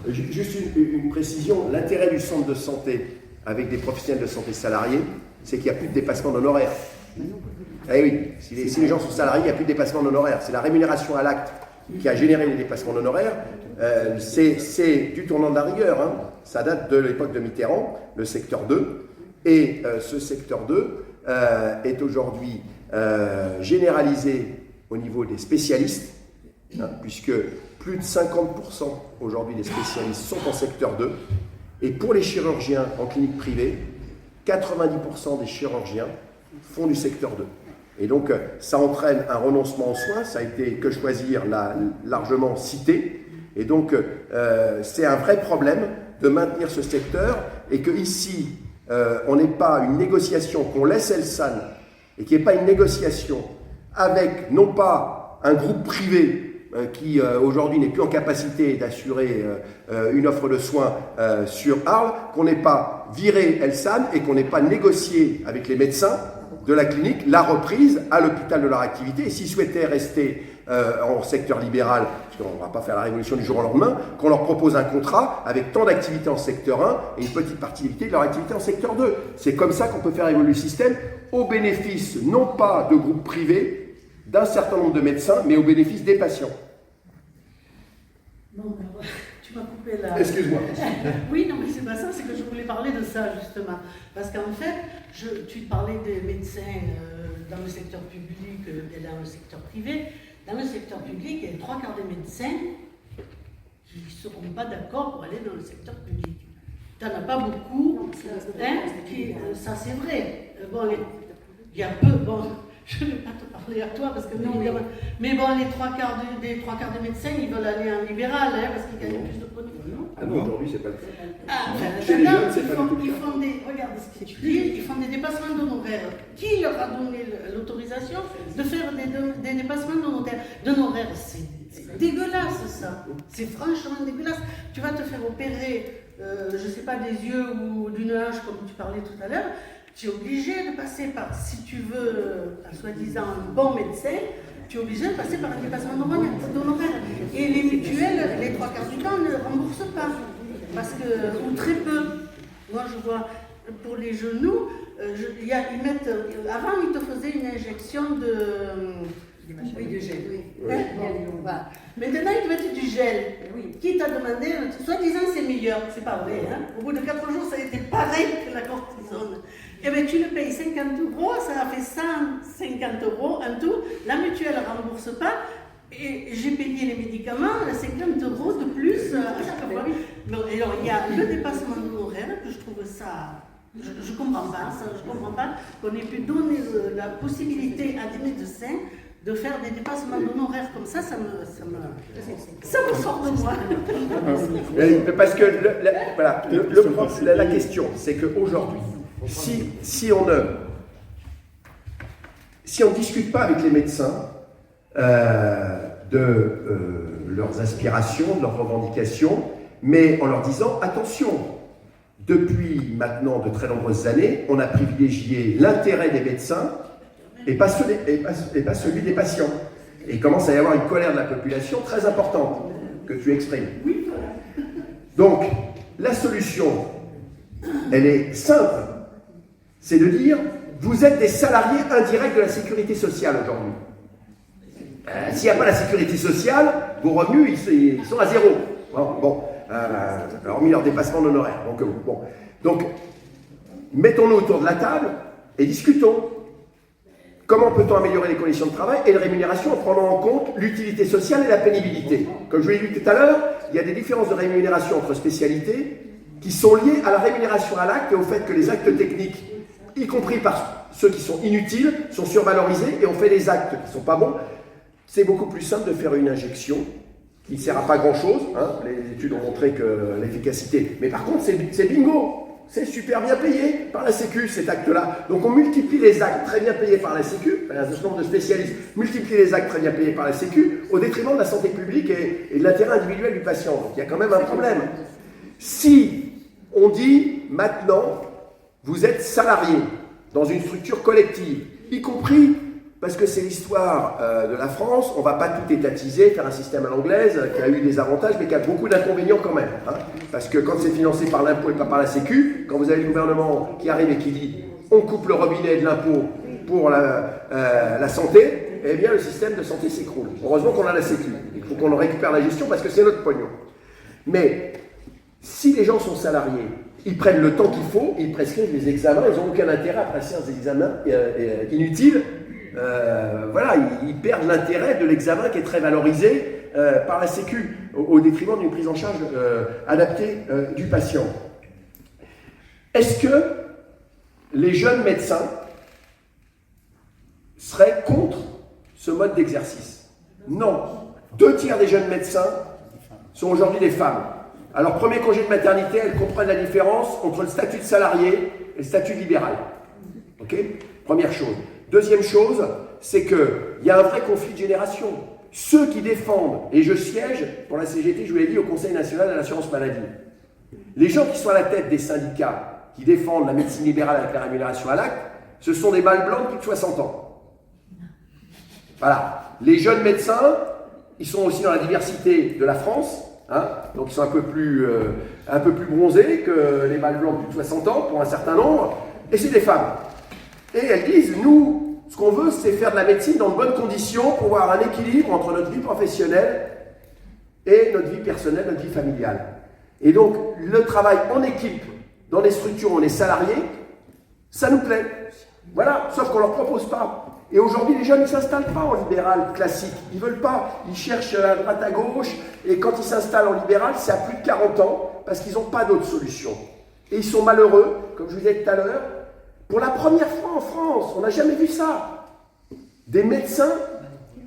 Juste une précision, l'intérêt du centre de santé avec des professionnels de santé salariés, c'est qu'il n'y a plus de dépassement d'honoraires. Eh oui, si les gens sont salariés, il n'y a plus de dépassement d'honoraires. C'est la rémunération à l'acte qui a généré les dépassements d'honoraires. C'est du tournant de la rigueur. Hein. Ça date de l'époque de Mitterrand, le secteur 2. Et ce secteur 2 est aujourd'hui généralisé au niveau des spécialistes, hein, puisque plus de 50% aujourd'hui des spécialistes sont en secteur 2. Et pour les chirurgiens en clinique privée, 90% des chirurgiens font du secteur 2. Et donc, ça entraîne un renoncement aux soins, ça a été Que Choisir l'a largement cité. Et donc, c'est un vrai problème de maintenir ce secteur et qu'ici, on n'ait pas une négociation, qu'on laisse Elsan et qu'il n'y ait pas une négociation avec, non pas un groupe privé qui aujourd'hui n'est plus en capacité d'assurer une offre de soins sur Arles, qu'on n'ait pas viré Elsan et qu'on n'ait pas négocié avec les médecins de la clinique la reprise à l'hôpital de leur activité. Et s'ils souhaitaient rester en secteur libéral, parce qu'on ne va pas faire la révolution du jour au lendemain, qu'on leur propose un contrat avec tant d'activités en secteur 1 et une petite partie de leur activité en secteur 2. C'est comme ça qu'on peut faire évoluer le système au bénéfice non pas de groupes privés, d'un certain nombre de médecins, mais au bénéfice des patients. Non, mais tu m'as coupé là. Excuse-moi. Oui, non, mais c'est pas ça, c'est que je voulais parler de ça justement. Parce qu'en fait, tu parlais des médecins dans le secteur public et dans le secteur privé. Dans le secteur public, il y a 3/4 des médecins qui ne seront pas d'accord pour aller dans le secteur public. Tu n'en as pas beaucoup, ça c'est vrai. Bon, il y a peu, bon, je ne vais pas te parler à toi parce que mais bon, les 3/4 des médecins, ils veulent aller en libéral parce qu'ils gagnent plus de produits. Ah non, aujourd'hui, c'est pas le cas. Chez les jeunes, c'est pas le cas. Regarde ce que tu dis, ils font des dépassements d'honoraires. Qui leur a donné l'autorisation de faire des dépassements d'honoraires? C'est dégueulasse ça. C'est franchement dégueulasse. Tu vas te faire opérer, je ne sais pas, des yeux ou d'une hanche comme tu parlais tout à l'heure. Tu es obligé de passer par, si tu veux, soi-disant, un bon médecin, tu es obligé de passer par un dépassement d'honoraires. Et les mutuelles, les 3/4 du temps, ne remboursent pas. Parce que, ou très peu. Moi, je vois, pour les genoux, ils mettent, avant, ils te faisaient une injection de... Oui, du gel, oui. Ouais. Voilà. Maintenant, ils te mettent du gel. Oui. Qui t'a demandé, soi-disant, c'est meilleur. C'est pas vrai. Hein. Au bout de 4 jours, ça a été pareil que la cortisone. Eh bien, tu le payes 50 €, ça a fait 150 € en tout. La mutuelle ne rembourse pas. Et j'ai payé les médicaments, 50 € de plus à chaque fois. Donc, alors, il y a le dépassement d'honoraires, que je trouve ça... Je ne comprends pas ça, je ne comprends pas qu'on ait pu donner la possibilité à des médecins de faire des dépassements d'honoraires comme ça me sort de moi. Parce que la question, c'est qu'aujourd'hui, si on ne discute pas avec les médecins de leurs aspirations, de leurs revendications, mais en leur disant attention, depuis maintenant de très nombreuses années, on a privilégié l'intérêt des médecins et pas celui des patients. Et il commence à y avoir une colère de la population très importante que tu exprimes. Donc, la solution, elle est simple. C'est de dire, vous êtes des salariés indirects de la sécurité sociale aujourd'hui. S'il n'y a pas la sécurité sociale, vos revenus, ils sont à zéro. Hormis leur dépassement d'honoraires. Donc, mettons-nous autour de la table et discutons. Comment peut-on améliorer les conditions de travail et de rémunération en prenant en compte l'utilité sociale et la pénibilité? Comme je l'ai dit tout à l'heure, il y a des différences de rémunération entre spécialités qui sont liées à la rémunération à l'acte et au fait que les actes techniques, y compris par ceux qui sont inutiles, sont survalorisés et on fait des actes qui ne sont pas bons. C'est beaucoup plus simple de faire une injection qui ne sert à pas grand-chose. Hein. Les études ont montré que l'efficacité... Mais par contre, c'est bingo. c'est super bien payé par la Sécu, cet acte-là. Donc on multiplie les actes très bien payés par la Sécu, un certain nombre de spécialistes multiplient les actes très bien payés par la Sécu, au détriment de la santé publique et de l'intérêt individuel du patient. Donc il y a quand même un problème. Si on dit maintenant, vous êtes salarié dans une structure collective, y compris parce que c'est l'histoire de la France, on ne va pas tout étatiser, faire un système à l'anglaise qui a eu des avantages mais qui a beaucoup d'inconvénients quand même. Hein, parce que quand c'est financé par l'impôt et pas par la Sécu, quand vous avez le gouvernement qui arrive et qui dit on coupe le robinet de l'impôt pour la santé, eh bien le système de santé s'écroule. Heureusement qu'on a la Sécu. Il faut qu'on en récupère la gestion parce que c'est notre pognon. Mais si les gens sont salariés, ils prennent le temps qu'il faut, ils prescrivent les examens, ils n'ont aucun intérêt à prescrire des examens inutiles. Voilà, ils perdent l'intérêt de l'examen qui est très valorisé par la Sécu, au détriment d'une prise en charge adaptée du patient. Est-ce que les jeunes médecins seraient contre ce mode d'exercice? Non. 2 tiers des jeunes médecins sont aujourd'hui des femmes. Alors, premier congé de maternité, elles comprennent la différence entre le statut de salarié et le statut libéral. Ok? Première chose. Deuxième chose, c'est qu'il y a un vrai conflit de génération. Ceux qui défendent, et je siège pour la CGT, je vous l'ai dit, au Conseil national de l'assurance maladie, les gens qui sont à la tête des syndicats, qui défendent la médecine libérale avec la rémunération à l'acte, ce sont des mâles blancs de plus de 60 ans. Voilà. Les jeunes médecins, ils sont aussi dans la diversité de la France, hein, donc ils sont un peu plus bronzés que les mâles blancs de plus de 60 ans, pour un certain nombre, et c'est des femmes. Et elles disent, nous, ce qu'on veut, c'est faire de la médecine dans de bonnes conditions pour avoir un équilibre entre notre vie professionnelle et notre vie personnelle, notre vie familiale. Et donc, le travail en équipe, dans les structures où on est salarié, ça nous plaît. Voilà, sauf qu'on ne leur propose pas. Et aujourd'hui, les jeunes ne s'installent pas en libéral classique. Ils ne veulent pas. Ils cherchent à droite, à gauche. Et quand ils s'installent en libéral, c'est à plus de 40 ans, parce qu'ils n'ont pas d'autre solution. Et ils sont malheureux, comme je vous disais tout à l'heure. Pour la première fois en France, on n'a jamais vu ça. Des médecins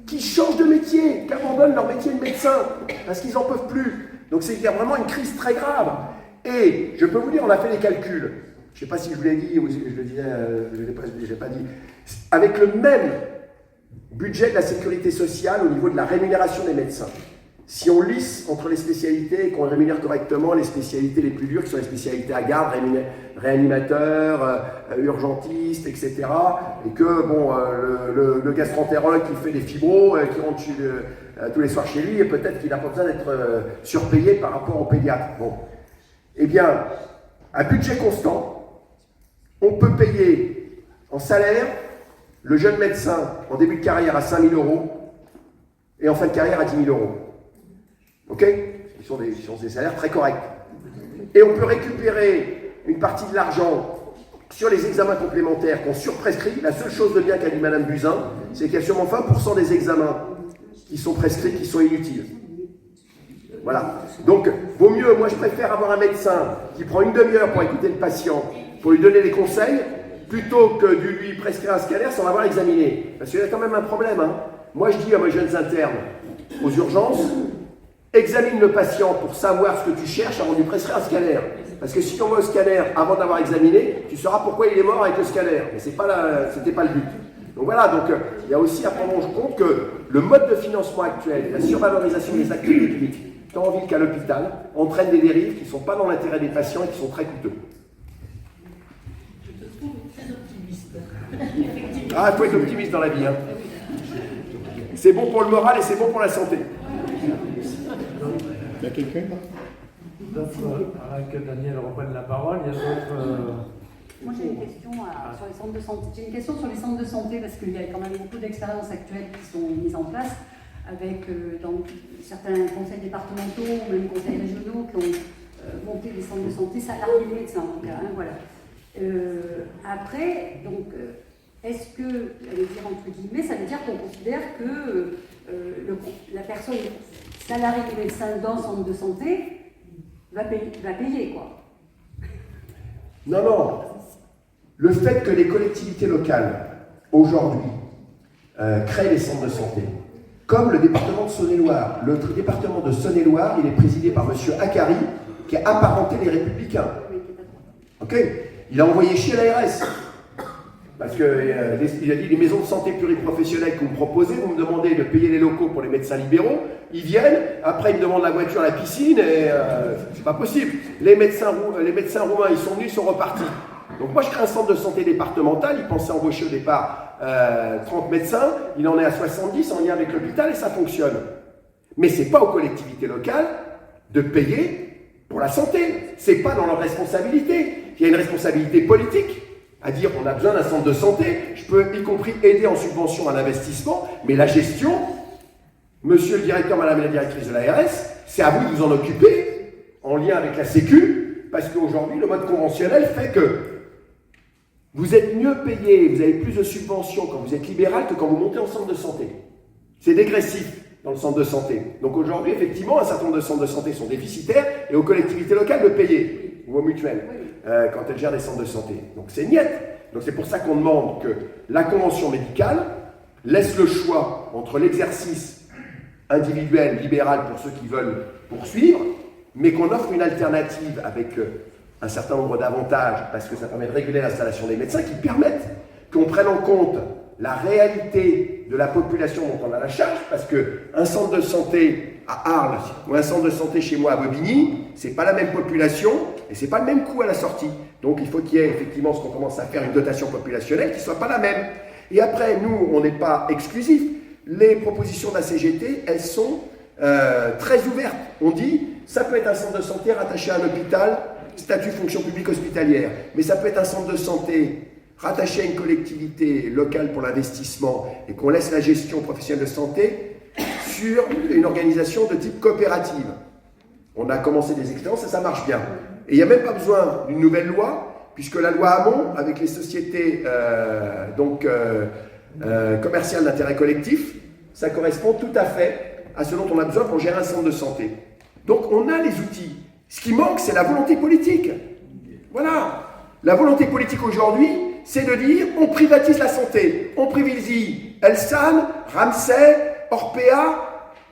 qui changent de métier, qui abandonnent leur métier de médecin, parce qu'ils n'en peuvent plus. Donc c'est vraiment une crise très grave. Et je peux vous dire, on a fait les calculs. Je ne sais pas si je vous l'ai dit ou si je le disais, je ne l'ai pas dit. Avec le même budget de la sécurité sociale au niveau de la rémunération des médecins, si on lisse entre les spécialités et qu'on rémunère correctement les spécialités les plus dures, qui sont les spécialités à garde, réanimateurs, urgentistes, etc., et que bon, le gastroentérologue qui fait des fibros, qui rentre tous les soirs chez lui, et peut-être qu'il n'a pas besoin d'être surpayé par rapport au pédiatre. Bon. Eh bien, à budget constant, on peut payer en salaire le jeune médecin en début de carrière à 5 000 € et en fin de carrière à 10 000 €. Ok? Ils sont des salaires très corrects. Et on peut récupérer une partie de l'argent sur les examens complémentaires qu'on surprescrit. La seule chose de bien qu'a dit Madame Buzyn, c'est qu'il y a sûrement 20% des examens qui sont prescrits, qui sont inutiles. Voilà. Donc, vaut mieux, moi je préfère avoir un médecin qui prend une demi-heure pour écouter le patient, pour lui donner des conseils, plutôt que de lui prescrire un scanner sans l'avoir examiné. Parce qu'il y a quand même un problème. Hein. Moi je dis à mes jeunes internes aux urgences, examine le patient pour savoir ce que tu cherches avant de lui prescrire un scanner. Parce que si tu envoies le scanner avant d'avoir examiné, tu sauras pourquoi il est mort avec le scanner. Mais ce n'était pas le but. Donc voilà, donc il y a aussi à prendre en compte que le mode de financement actuel, la survalorisation des actes techniques, tant en ville qu'à l'hôpital, entraîne des dérives qui ne sont pas dans l'intérêt des patients et qui sont très coûteux. Je te trouve très optimiste. Ah, il faut être optimiste dans la vie. Hein. C'est bon pour le moral et c'est bon pour la santé. Il y a quelqu'un? Avant que Daniel reprenne la parole, il y a d'autres... Moi j'ai une question sur les centres de santé. J'ai une question sur les centres de santé parce qu'il y a quand même beaucoup d'expériences actuelles qui sont mises en place avec dans certains conseils départementaux ou même conseils régionaux qui ont monté des centres de santé salariés de médecins. Donc, hein, voilà. Après, donc, est-ce que, j'allais dire entre guillemets, ça veut dire qu'on considère que la personne salariée de médecin dans le centre de santé va payer quoi? Non, non. Le fait que les collectivités locales, aujourd'hui, créent des centres de santé, comme le département de Saône-et-Loire. Le département de Saône-et-Loire, il est présidé par M. Akari, qui a apparenté les Républicains. Ok? Il a envoyé chier l'ARS. Parce qu'il a dit les maisons de santé pluriprofessionnelles que vous me proposez, vous me demandez de payer les locaux pour les médecins libéraux, ils viennent, après ils me demandent la voiture, la piscine, et c'est pas possible. Les médecins roumains, ils sont venus, ils sont repartis. Donc moi je crée un centre de santé départemental, il pensait embaucher au départ 30 médecins, il en est à 70 en lien avec l'hôpital et ça fonctionne. Mais c'est pas aux collectivités locales de payer pour la santé, c'est pas dans leur responsabilité. Il y a une responsabilité politique. À dire on a besoin d'un centre de santé, je peux y compris aider en subvention à l'investissement, mais la gestion, monsieur le directeur, madame la directrice de l'ARS, c'est à vous de vous en occuper, en lien avec la Sécu, parce qu'aujourd'hui, le mode conventionnel fait que vous êtes mieux payé, vous avez plus de subventions quand vous êtes libéral que quand vous montez en centre de santé. C'est dégressif dans le centre de santé. Donc aujourd'hui, effectivement, un certain nombre de centres de santé sont déficitaires et aux collectivités locales de payer, ou aux mutuelles. Quand elles gèrent des centres de santé. Donc c'est niette. Donc c'est pour ça qu'on demande que la convention médicale laisse le choix entre l'exercice individuel, libéral pour ceux qui veulent poursuivre, mais qu'on offre une alternative avec un certain nombre d'avantages, parce que ça permet de réguler l'installation des médecins, qui permettent qu'on prenne en compte la réalité de la population dont on a la charge, parce qu'un centre de santé à Arles ou un centre de santé chez moi à Bobigny, c'est pas la même population et c'est pas le même coût à la sortie. Donc il faut qu'il y ait effectivement ce qu'on commence à faire, une dotation populationnelle qui soit pas la même. Et après, nous, on n'est pas exclusif. Les propositions de la CGT, elles sont très ouvertes. On dit, ça peut être un centre de santé rattaché à un hôpital, statut fonction publique hospitalière, mais ça peut être un centre de santé rattaché à une collectivité locale pour l'investissement et qu'on laisse la gestion professionnelle de santé sur une organisation de type coopérative. On a commencé des expériences et ça marche bien. Et il n'y a même pas besoin d'une nouvelle loi, puisque la loi Hamon, avec les sociétés commerciales d'intérêt collectif, ça correspond tout à fait à ce dont on a besoin pour gérer un centre de santé. Donc on a les outils. Ce qui manque, c'est la volonté politique. Voilà. La volonté politique aujourd'hui, c'est de dire on privatise la santé, on privilégie Elsan, Ramsay, Orpea,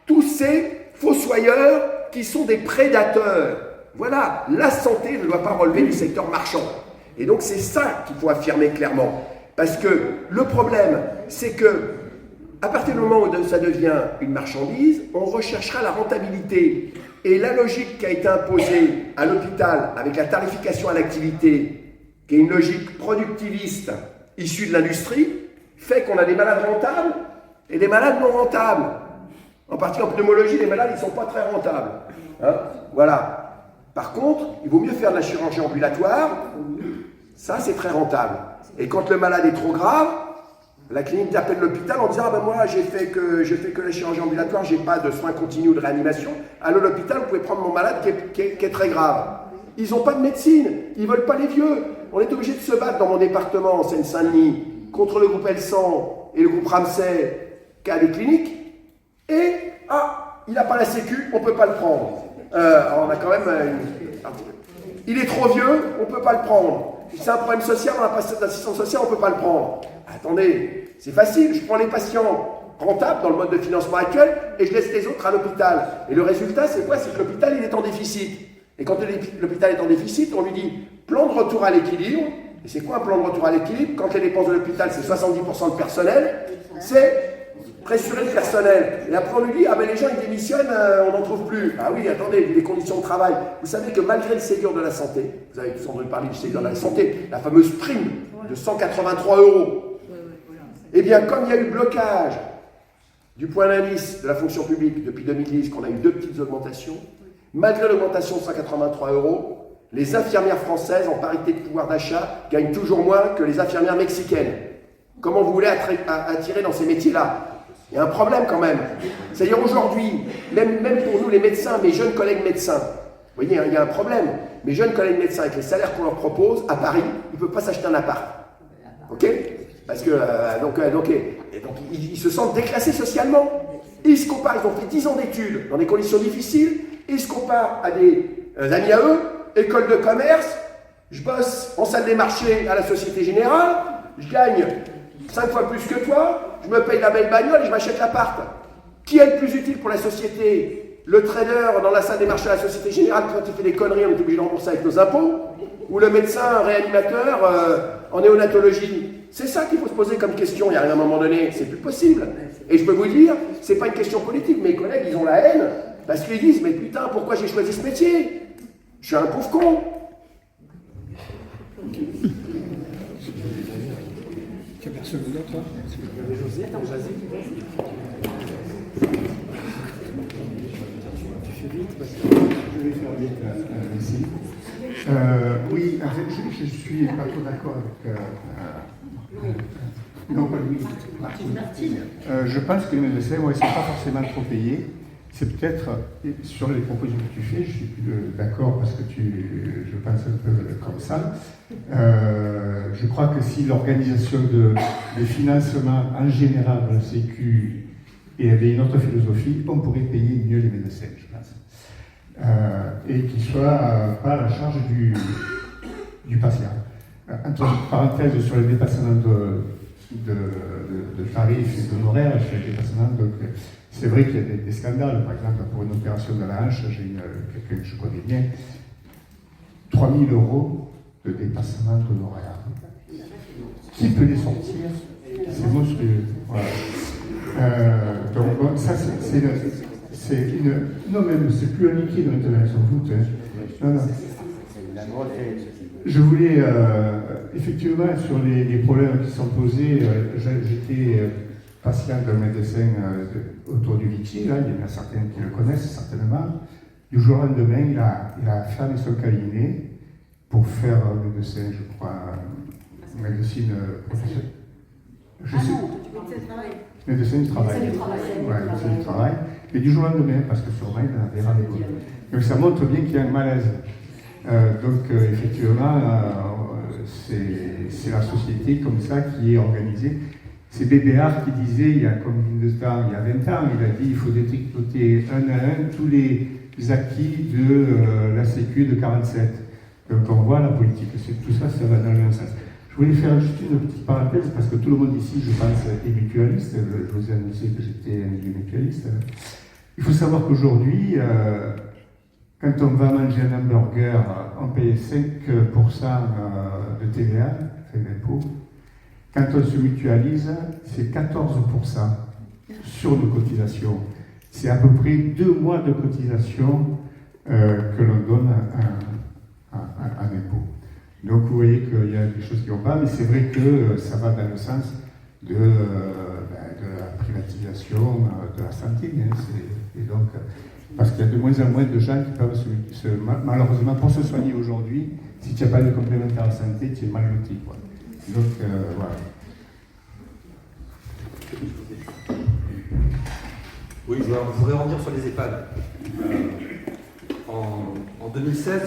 tous ces fossoyeurs qui sont des prédateurs. Voilà, la santé ne doit pas relever du secteur marchand. Et donc c'est ça qu'il faut affirmer clairement. Parce que le problème, c'est que à partir du moment où ça devient une marchandise, on recherchera la rentabilité. Et la logique qui a été imposée à l'hôpital avec la tarification à l'activité, qui est une logique productiviste issue de l'industrie, fait qu'on a des malades rentables et des malades non rentables. En particulier en pneumologie, les malades, ils ne sont pas très rentables. Hein, voilà. Par contre, il vaut mieux faire de la chirurgie ambulatoire, ça c'est très rentable. Et quand le malade est trop grave, la clinique appelle l'hôpital en disant « Ah ben moi, j'ai fait que la chirurgie ambulatoire, j'ai pas de soins continus ou de réanimation. Allô l'hôpital, vous pouvez prendre mon malade qui est très grave. » Ils n'ont pas de médecine, ils ne veulent pas les vieux. On est obligé de se battre dans mon département, en Seine-Saint-Denis, contre le groupe Elsan et le groupe Ramsay, qui a des cliniques. Et, il n'a pas la sécu, on ne peut pas le prendre. On a quand même... il est trop vieux, on ne peut pas le prendre. C'est un problème social, on n'a pas d'assistance sociale, on ne peut pas le prendre. Attendez, c'est facile, je prends les patients rentables dans le mode de financement actuel et je laisse les autres à l'hôpital. Et le résultat, c'est quoi? C'est que l'hôpital, il est en déficit. Et quand l'hôpital est en déficit, on lui dit plan de retour à l'équilibre. Et c'est quoi un plan de retour à l'équilibre? Quand les dépenses de l'hôpital, c'est 70% de personnel, c'est pressurer le personnel. Et après, on lui dit ah ben les gens, ils démissionnent, on n'en trouve plus. Ah oui, attendez, les conditions de travail. Vous savez que malgré le Ségur de la santé, vous avez tous entendu parler du Ségur de la santé, la fameuse prime de 183 €. Eh bien, comme il y a eu blocage du point d'indice de la fonction publique depuis 2010, qu'on a eu 2 petites augmentations, malgré l'augmentation de 183 €, les infirmières françaises, en parité de pouvoir d'achat, gagnent toujours moins que les infirmières mexicaines. Comment vous voulez attirer dans ces métiers-là? Il y a un problème quand même. C'est-à-dire aujourd'hui, même pour nous les médecins, mes jeunes collègues médecins, vous voyez, il y a un problème. Mes jeunes collègues médecins, avec les salaires qu'on leur propose, à Paris, ils ne peuvent pas s'acheter un appart. Ok? Parce que, ils se sentent déclassés socialement. Ils se comparent, ils ont fait 10 ans d'études dans des conditions difficiles, ils se comparent à des amis à eux, école de commerce, je bosse en salle des marchés à la Société Générale, je gagne 5 fois plus que toi, je me paye la belle bagnole et je m'achète l'appart. Qui est le plus utile pour la société? le trader dans la salle des marchés à la Société Générale, quand il fait des conneries, on est obligé de rembourser avec nos impôts, ou le médecin réanimateur en néonatologie. C'est ça qu'il faut se poser comme question. Il y a un moment donné, c'est plus possible. Et je peux vous dire, c'est pas une question politique. Mes collègues, ils ont la haine parce qu'ils disent, mais putain, pourquoi j'ai choisi ce métier? Je suis un pauvre con. Tu as personne d'autre? José, vas-y. Tu fais vite parce que Je vais faire vite ici. Oui, en fait, je suis pas trop d'accord avec. Non, pas lui. Martine. Je pense que les médecins, ouais, c'est pas forcément trop payé. C'est peut-être, sur les propositions que tu fais, je suis plus d'accord parce que je pense un peu comme ça. Je crois que si l'organisation des financements en général de la Sécu avait une autre philosophie, on pourrait payer mieux les médecins, je pense. Et qu'ils ne soient pas à la charge du patient. Entre parenthèses sur les dépassements de tarifs et d'honoraires, sur les dépassements, donc c'est vrai qu'il y a des scandales. Par exemple, pour une opération de la hanche, j'ai quelqu'un que je connais bien, 3 000 € de dépassement d'honoraires. Qui peut les sortir? C'est monstrueux. Voilà. Donc bon, ça c'est une... Non, même, c'est plus un liquide maintenant, ils s'en foutent. Hein. Non. Je voulais, effectivement, sur les problèmes qui sont posés, j'étais patient d'un médecin autour du Vichy, là, il y en a certains qui le connaissent certainement. Du jour au lendemain, il a fermé son cabinet pour faire médecin, je crois, médecine professionnelle. Médecin du travail. Ouais, médecin du travail. Et du jour au lendemain, parce que sûrement, il en avait ras-le-bol. Donc ça montre bien qu'il y a un malaise. Donc effectivement, c'est la société comme ça qui est organisée. C'est Bébéard qui disait, il y a 20 ans, il a dit il faut détricoter un à un tous les acquis de la Sécu de 47. Donc on voit la politique, tout ça, ça va dans le même sens. Je voulais faire juste une petite parenthèse, parce que tout le monde ici, je pense, est mutualiste. Je vous ai annoncé que j'étais un mutualiste. Il faut savoir qu'aujourd'hui, quand on va manger un hamburger, on paye 5% de TVA, fait d'impôt. Quand on se mutualise, c'est 14% sur nos cotisations. C'est à peu près 2 mois de cotisation que l'on donne à impôt. Donc vous voyez qu'il y a des choses qui vont pas, mais c'est vrai que ça va dans le sens de la privatisation de la santé. Hein, et donc, parce qu'il y a de moins en moins de gens qui peuvent malheureusement, pour se soigner aujourd'hui, si tu n'as pas de complémentaire santé, tu es mal loti. Donc, voilà. Oui, je voudrais revenir sur les EHPAD. En 2016,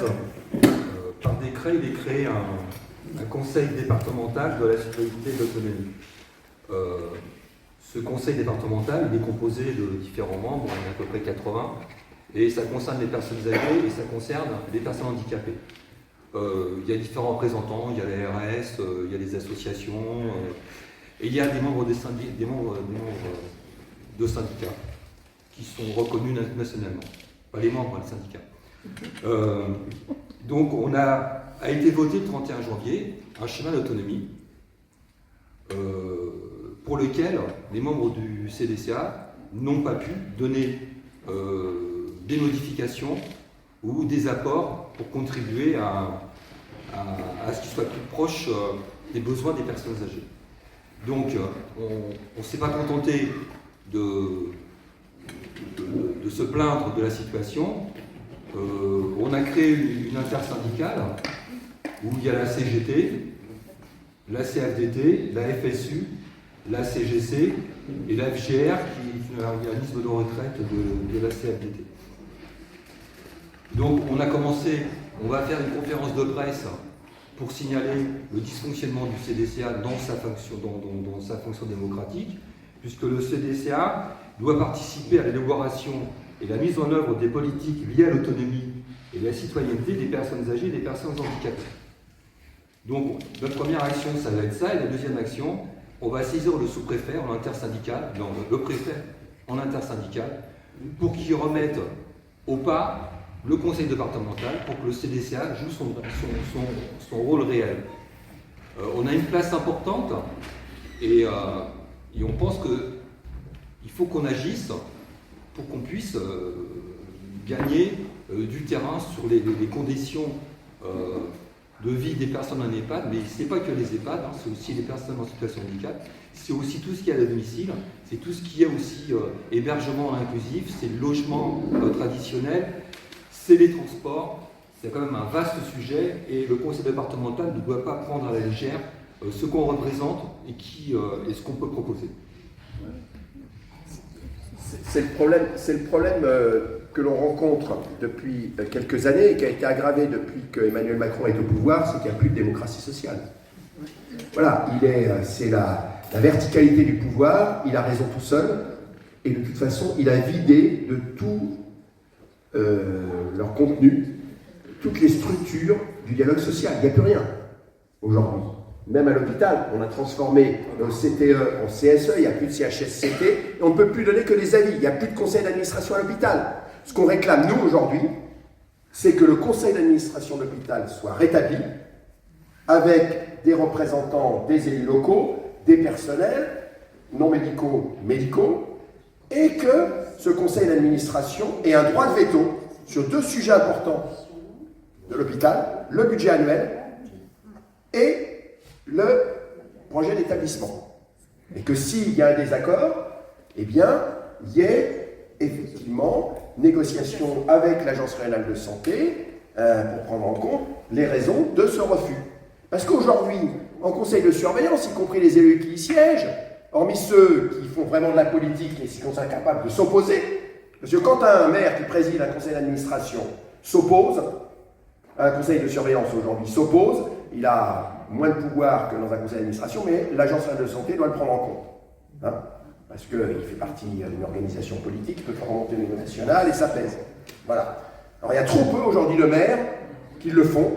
par décret, il est créé un conseil départemental de la sécurité et de l'autonomie. Ce conseil départemental, il est composé de différents membres, il y en a à peu près 80, et ça concerne les personnes âgées et ça concerne les personnes handicapées. Il y a différents représentants, il y a la RS, il y a les associations, et il y a des membres de syndicats qui sont reconnus nationalement, pas les membres des syndicats. Donc a été voté le 31 janvier un schéma d'autonomie pour lequel les membres du CDCA n'ont pas pu donner des modifications ou des apports pour contribuer à ce qu'il soit plus proche des besoins des personnes âgées. Donc on ne s'est pas contenté de se plaindre de la situation. On a créé une intersyndicale où il y a la CGT, la CFDT, la FSU, la CGC et la FGR qui est l'organisme de retraite de la CFDT. Donc on va faire une conférence de presse pour signaler le dysfonctionnement du CDCA dans sa fonction démocratique, puisque le CDCA doit participer à l'élaboration et la mise en œuvre des politiques liées à l'autonomie et la citoyenneté des personnes âgées et des personnes handicapées. Donc notre première action, ça va être ça, et la deuxième action, on va saisir le sous-préfet en intersyndical, le préfet en intersyndical, pour qu'ils remettent au pas le conseil départemental pour que le CDCA joue son rôle réel. On a une place importante et on pense qu'il faut qu'on agisse pour qu'on puisse gagner du terrain sur les conditions de vie des personnes en EHPAD, mais ce n'est pas que les EHPAD, hein, c'est aussi les personnes en situation de handicap, c'est aussi tout ce qu'il y a à domicile, c'est tout ce qui est aussi hébergement inclusif, c'est le logement traditionnel, c'est les transports, c'est quand même un vaste sujet et le conseil départemental ne doit pas prendre à la légère ce qu'on représente et ce qu'on peut proposer. C'est le problème que l'on rencontre depuis quelques années et qui a été aggravé depuis que Emmanuel Macron est au pouvoir, c'est qu'il n'y a plus de démocratie sociale. Voilà, c'est la verticalité du pouvoir, il a raison tout seul, et de toute façon, il a vidé de tout leur contenu, toutes les structures du dialogue social. Il n'y a plus rien aujourd'hui. Même à l'hôpital, on a transformé le CTE en CSE, il n'y a plus de CHSCT, et on ne peut plus donner que des avis, il n'y a plus de conseil d'administration à l'hôpital. Ce qu'on réclame, nous, aujourd'hui, c'est que le conseil d'administration de l'hôpital soit rétabli, avec des représentants des élus locaux, des personnels, non médicaux, médicaux, et que ce conseil d'administration ait un droit de veto sur 2 sujets importants de l'hôpital, le budget annuel et le projet d'établissement. Et que s'il y a un désaccord, eh bien, il y ait effectivement négociation avec l'Agence régionale de santé pour prendre en compte les raisons de ce refus. Parce qu'aujourd'hui, en conseil de surveillance, y compris les élus qui y siègent, hormis ceux qui font vraiment de la politique et qui sont incapables de s'opposer, parce que quand un maire qui préside un conseil d'administration s'oppose, un conseil de surveillance aujourd'hui s'oppose, il a moins de pouvoir que dans un conseil d'administration, mais l'Agence régionale de santé doit le prendre en compte. Hein, parce qu'il fait partie d'une organisation politique, il peut faire remonter au niveau national et ça pèse. Voilà. Alors il y a trop peu aujourd'hui de maires qui le font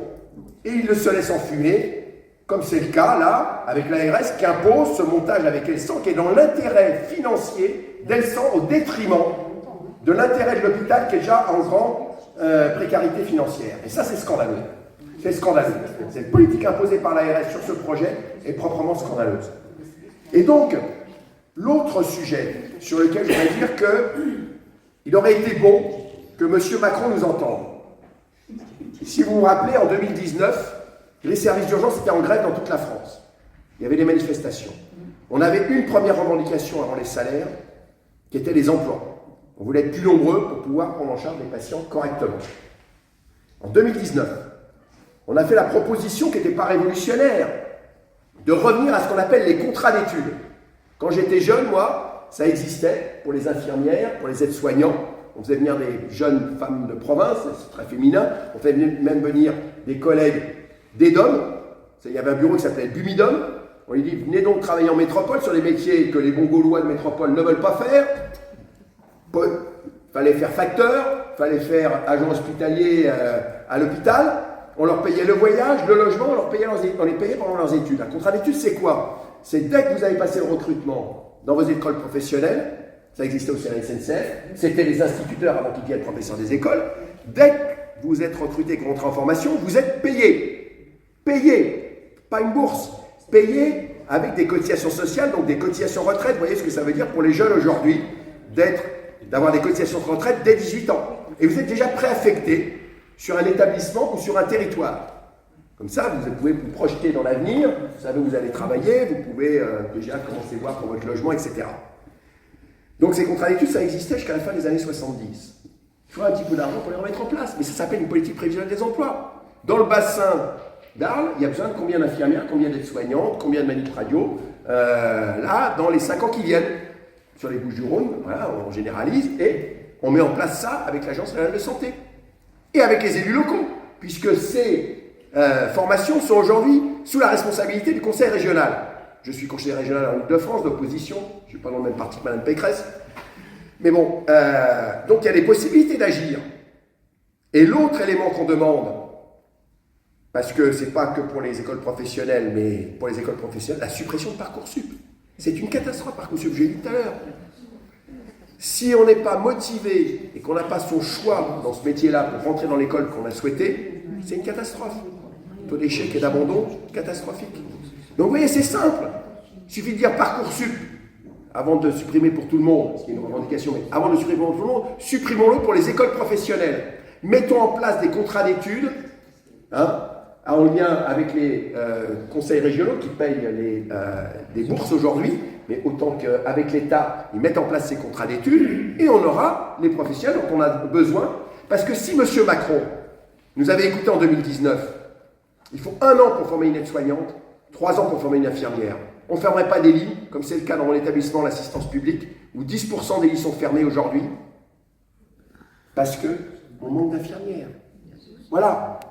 et ils se laissent enfumer, comme c'est le cas là, avec l'ARS qui impose ce montage avec Elsan qui est dans l'intérêt financier d'Elsan au détriment de l'intérêt de l'hôpital qui est déjà en grande précarité financière. Et ça, c'est scandaleux. C'est scandaleux. Cette politique imposée par l'ARS sur ce projet est proprement scandaleuse. Et donc, l'autre sujet sur lequel je voudrais dire qu'il aurait été bon que M. Macron nous entende. Si vous vous rappelez, en 2019, les services d'urgence étaient en grève dans toute la France. Il y avait des manifestations. On avait une première revendication avant les salaires, qui était les emplois. On voulait être plus nombreux pour pouvoir prendre en charge les patients correctement. En 2019, on a fait la proposition qui n'était pas révolutionnaire, de revenir à ce qu'on appelle les contrats d'études. Quand j'étais jeune, moi, ça existait pour les infirmières, pour les aides-soignants. On faisait venir des jeunes femmes de province, c'est très féminin. On faisait même venir des collègues d'EDOM. Il y avait un bureau qui s'appelait Bumidom. On lui dit, venez donc travailler en métropole sur les métiers que les bons Gaulois de métropole ne veulent pas faire. Il fallait faire facteur, il fallait faire agent hospitalier à l'hôpital. On leur payait le voyage, le logement, on les payait pendant leurs études. Un contrat d'études, c'est quoi? C'est dès que vous avez passé le recrutement dans vos écoles professionnelles, ça existait aussi à la SNCF, c'était les instituteurs avant qu'ils deviennent professeurs des écoles, dès que vous êtes recruté, qu'on rentre en formation, vous êtes payé. Payé, pas une bourse, payé avec des cotisations sociales, donc des cotisations retraite. Vous voyez ce que ça veut dire pour les jeunes aujourd'hui, d'avoir des cotisations de retraite dès 18 ans. Et vous êtes déjà préaffecté sur un établissement ou sur un territoire. Comme ça, vous pouvez vous projeter dans l'avenir, vous savez où vous allez travailler, vous pouvez déjà commencer à voir pour votre logement, etc. Donc ces contrats d'études, ça existait jusqu'à la fin des années 70. Il faut un petit peu d'argent pour les remettre en place, mais ça s'appelle une politique prévisionnelle des emplois. Dans le bassin d'Arles, il y a besoin de combien d'infirmières, combien d'aides-soignantes, combien de manip radio, là, dans les 5 ans qui viennent. Sur les Bouches-du-Rhône, voilà, on généralise et on met en place ça avec l'Agence régionale de santé et avec les élus locaux, puisque ces formations sont aujourd'hui sous la responsabilité du Conseil régional. Je suis conseiller régional en Île-de-France d'opposition, je ne suis pas dans le même parti que Mme Pécresse, mais bon, donc il y a des possibilités d'agir. Et l'autre élément qu'on demande, parce que ce n'est pas que pour les écoles professionnelles, mais pour les écoles professionnelles, la suppression de Parcoursup. C'est une catastrophe, Parcoursup, je l'ai dit tout à l'heure. Si on n'est pas motivé et qu'on n'a pas son choix dans ce métier-là pour rentrer dans l'école qu'on a souhaité, c'est une catastrophe. Le taux d'échec et d'abandon, catastrophique. Donc vous voyez, c'est simple. Il suffit de dire Parcoursup, avant de supprimer pour tout le monde, ce qui est une revendication, mais avant de supprimer pour tout le monde, supprimons-le pour les écoles professionnelles. Mettons en place des contrats d'études, en lien avec les conseils régionaux qui payent des bourses aujourd'hui, mais autant qu'avec l'État, ils mettent en place ces contrats d'études, et on aura les professionnels dont on a besoin. Parce que si M. Macron nous avait écouté en 2019, il faut 1 an pour former une aide-soignante, 3 ans pour former une infirmière. On ne fermerait pas des lits, comme c'est le cas dans mon établissement, l'assistance publique, où 10% des lits sont fermés aujourd'hui, parce qu'on manque d'infirmières. Voilà.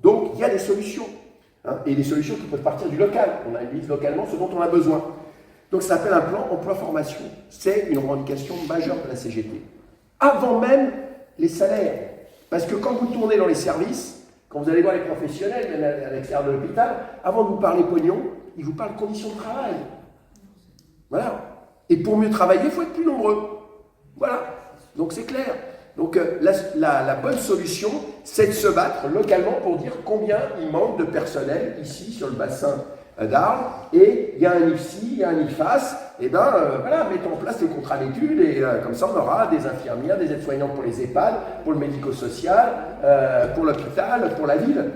Donc, il y a des solutions. Et des solutions qui peuvent partir du local. On analyse localement ce dont on a besoin. Donc, ça s'appelle un plan emploi-formation. C'est une revendication majeure de la CGT. Avant même les salaires. Parce que quand vous tournez dans les services, quand vous allez voir les professionnels, même à l'extérieur de l'hôpital, avant de vous parler pognon, ils vous parlent conditions de travail. Voilà. Et pour mieux travailler, il faut être plus nombreux. Voilà. Donc c'est clair. Donc la bonne solution, c'est de se battre localement pour dire combien il manque de personnel ici sur le bassin d'Arles. Et il y a un IFSI, il y a un IFAS. Et voilà, mettons en place des contrats d'études et comme ça on aura des infirmières, des aides-soignantes pour les EHPAD, pour le médico-social, pour l'hôpital, pour la ville.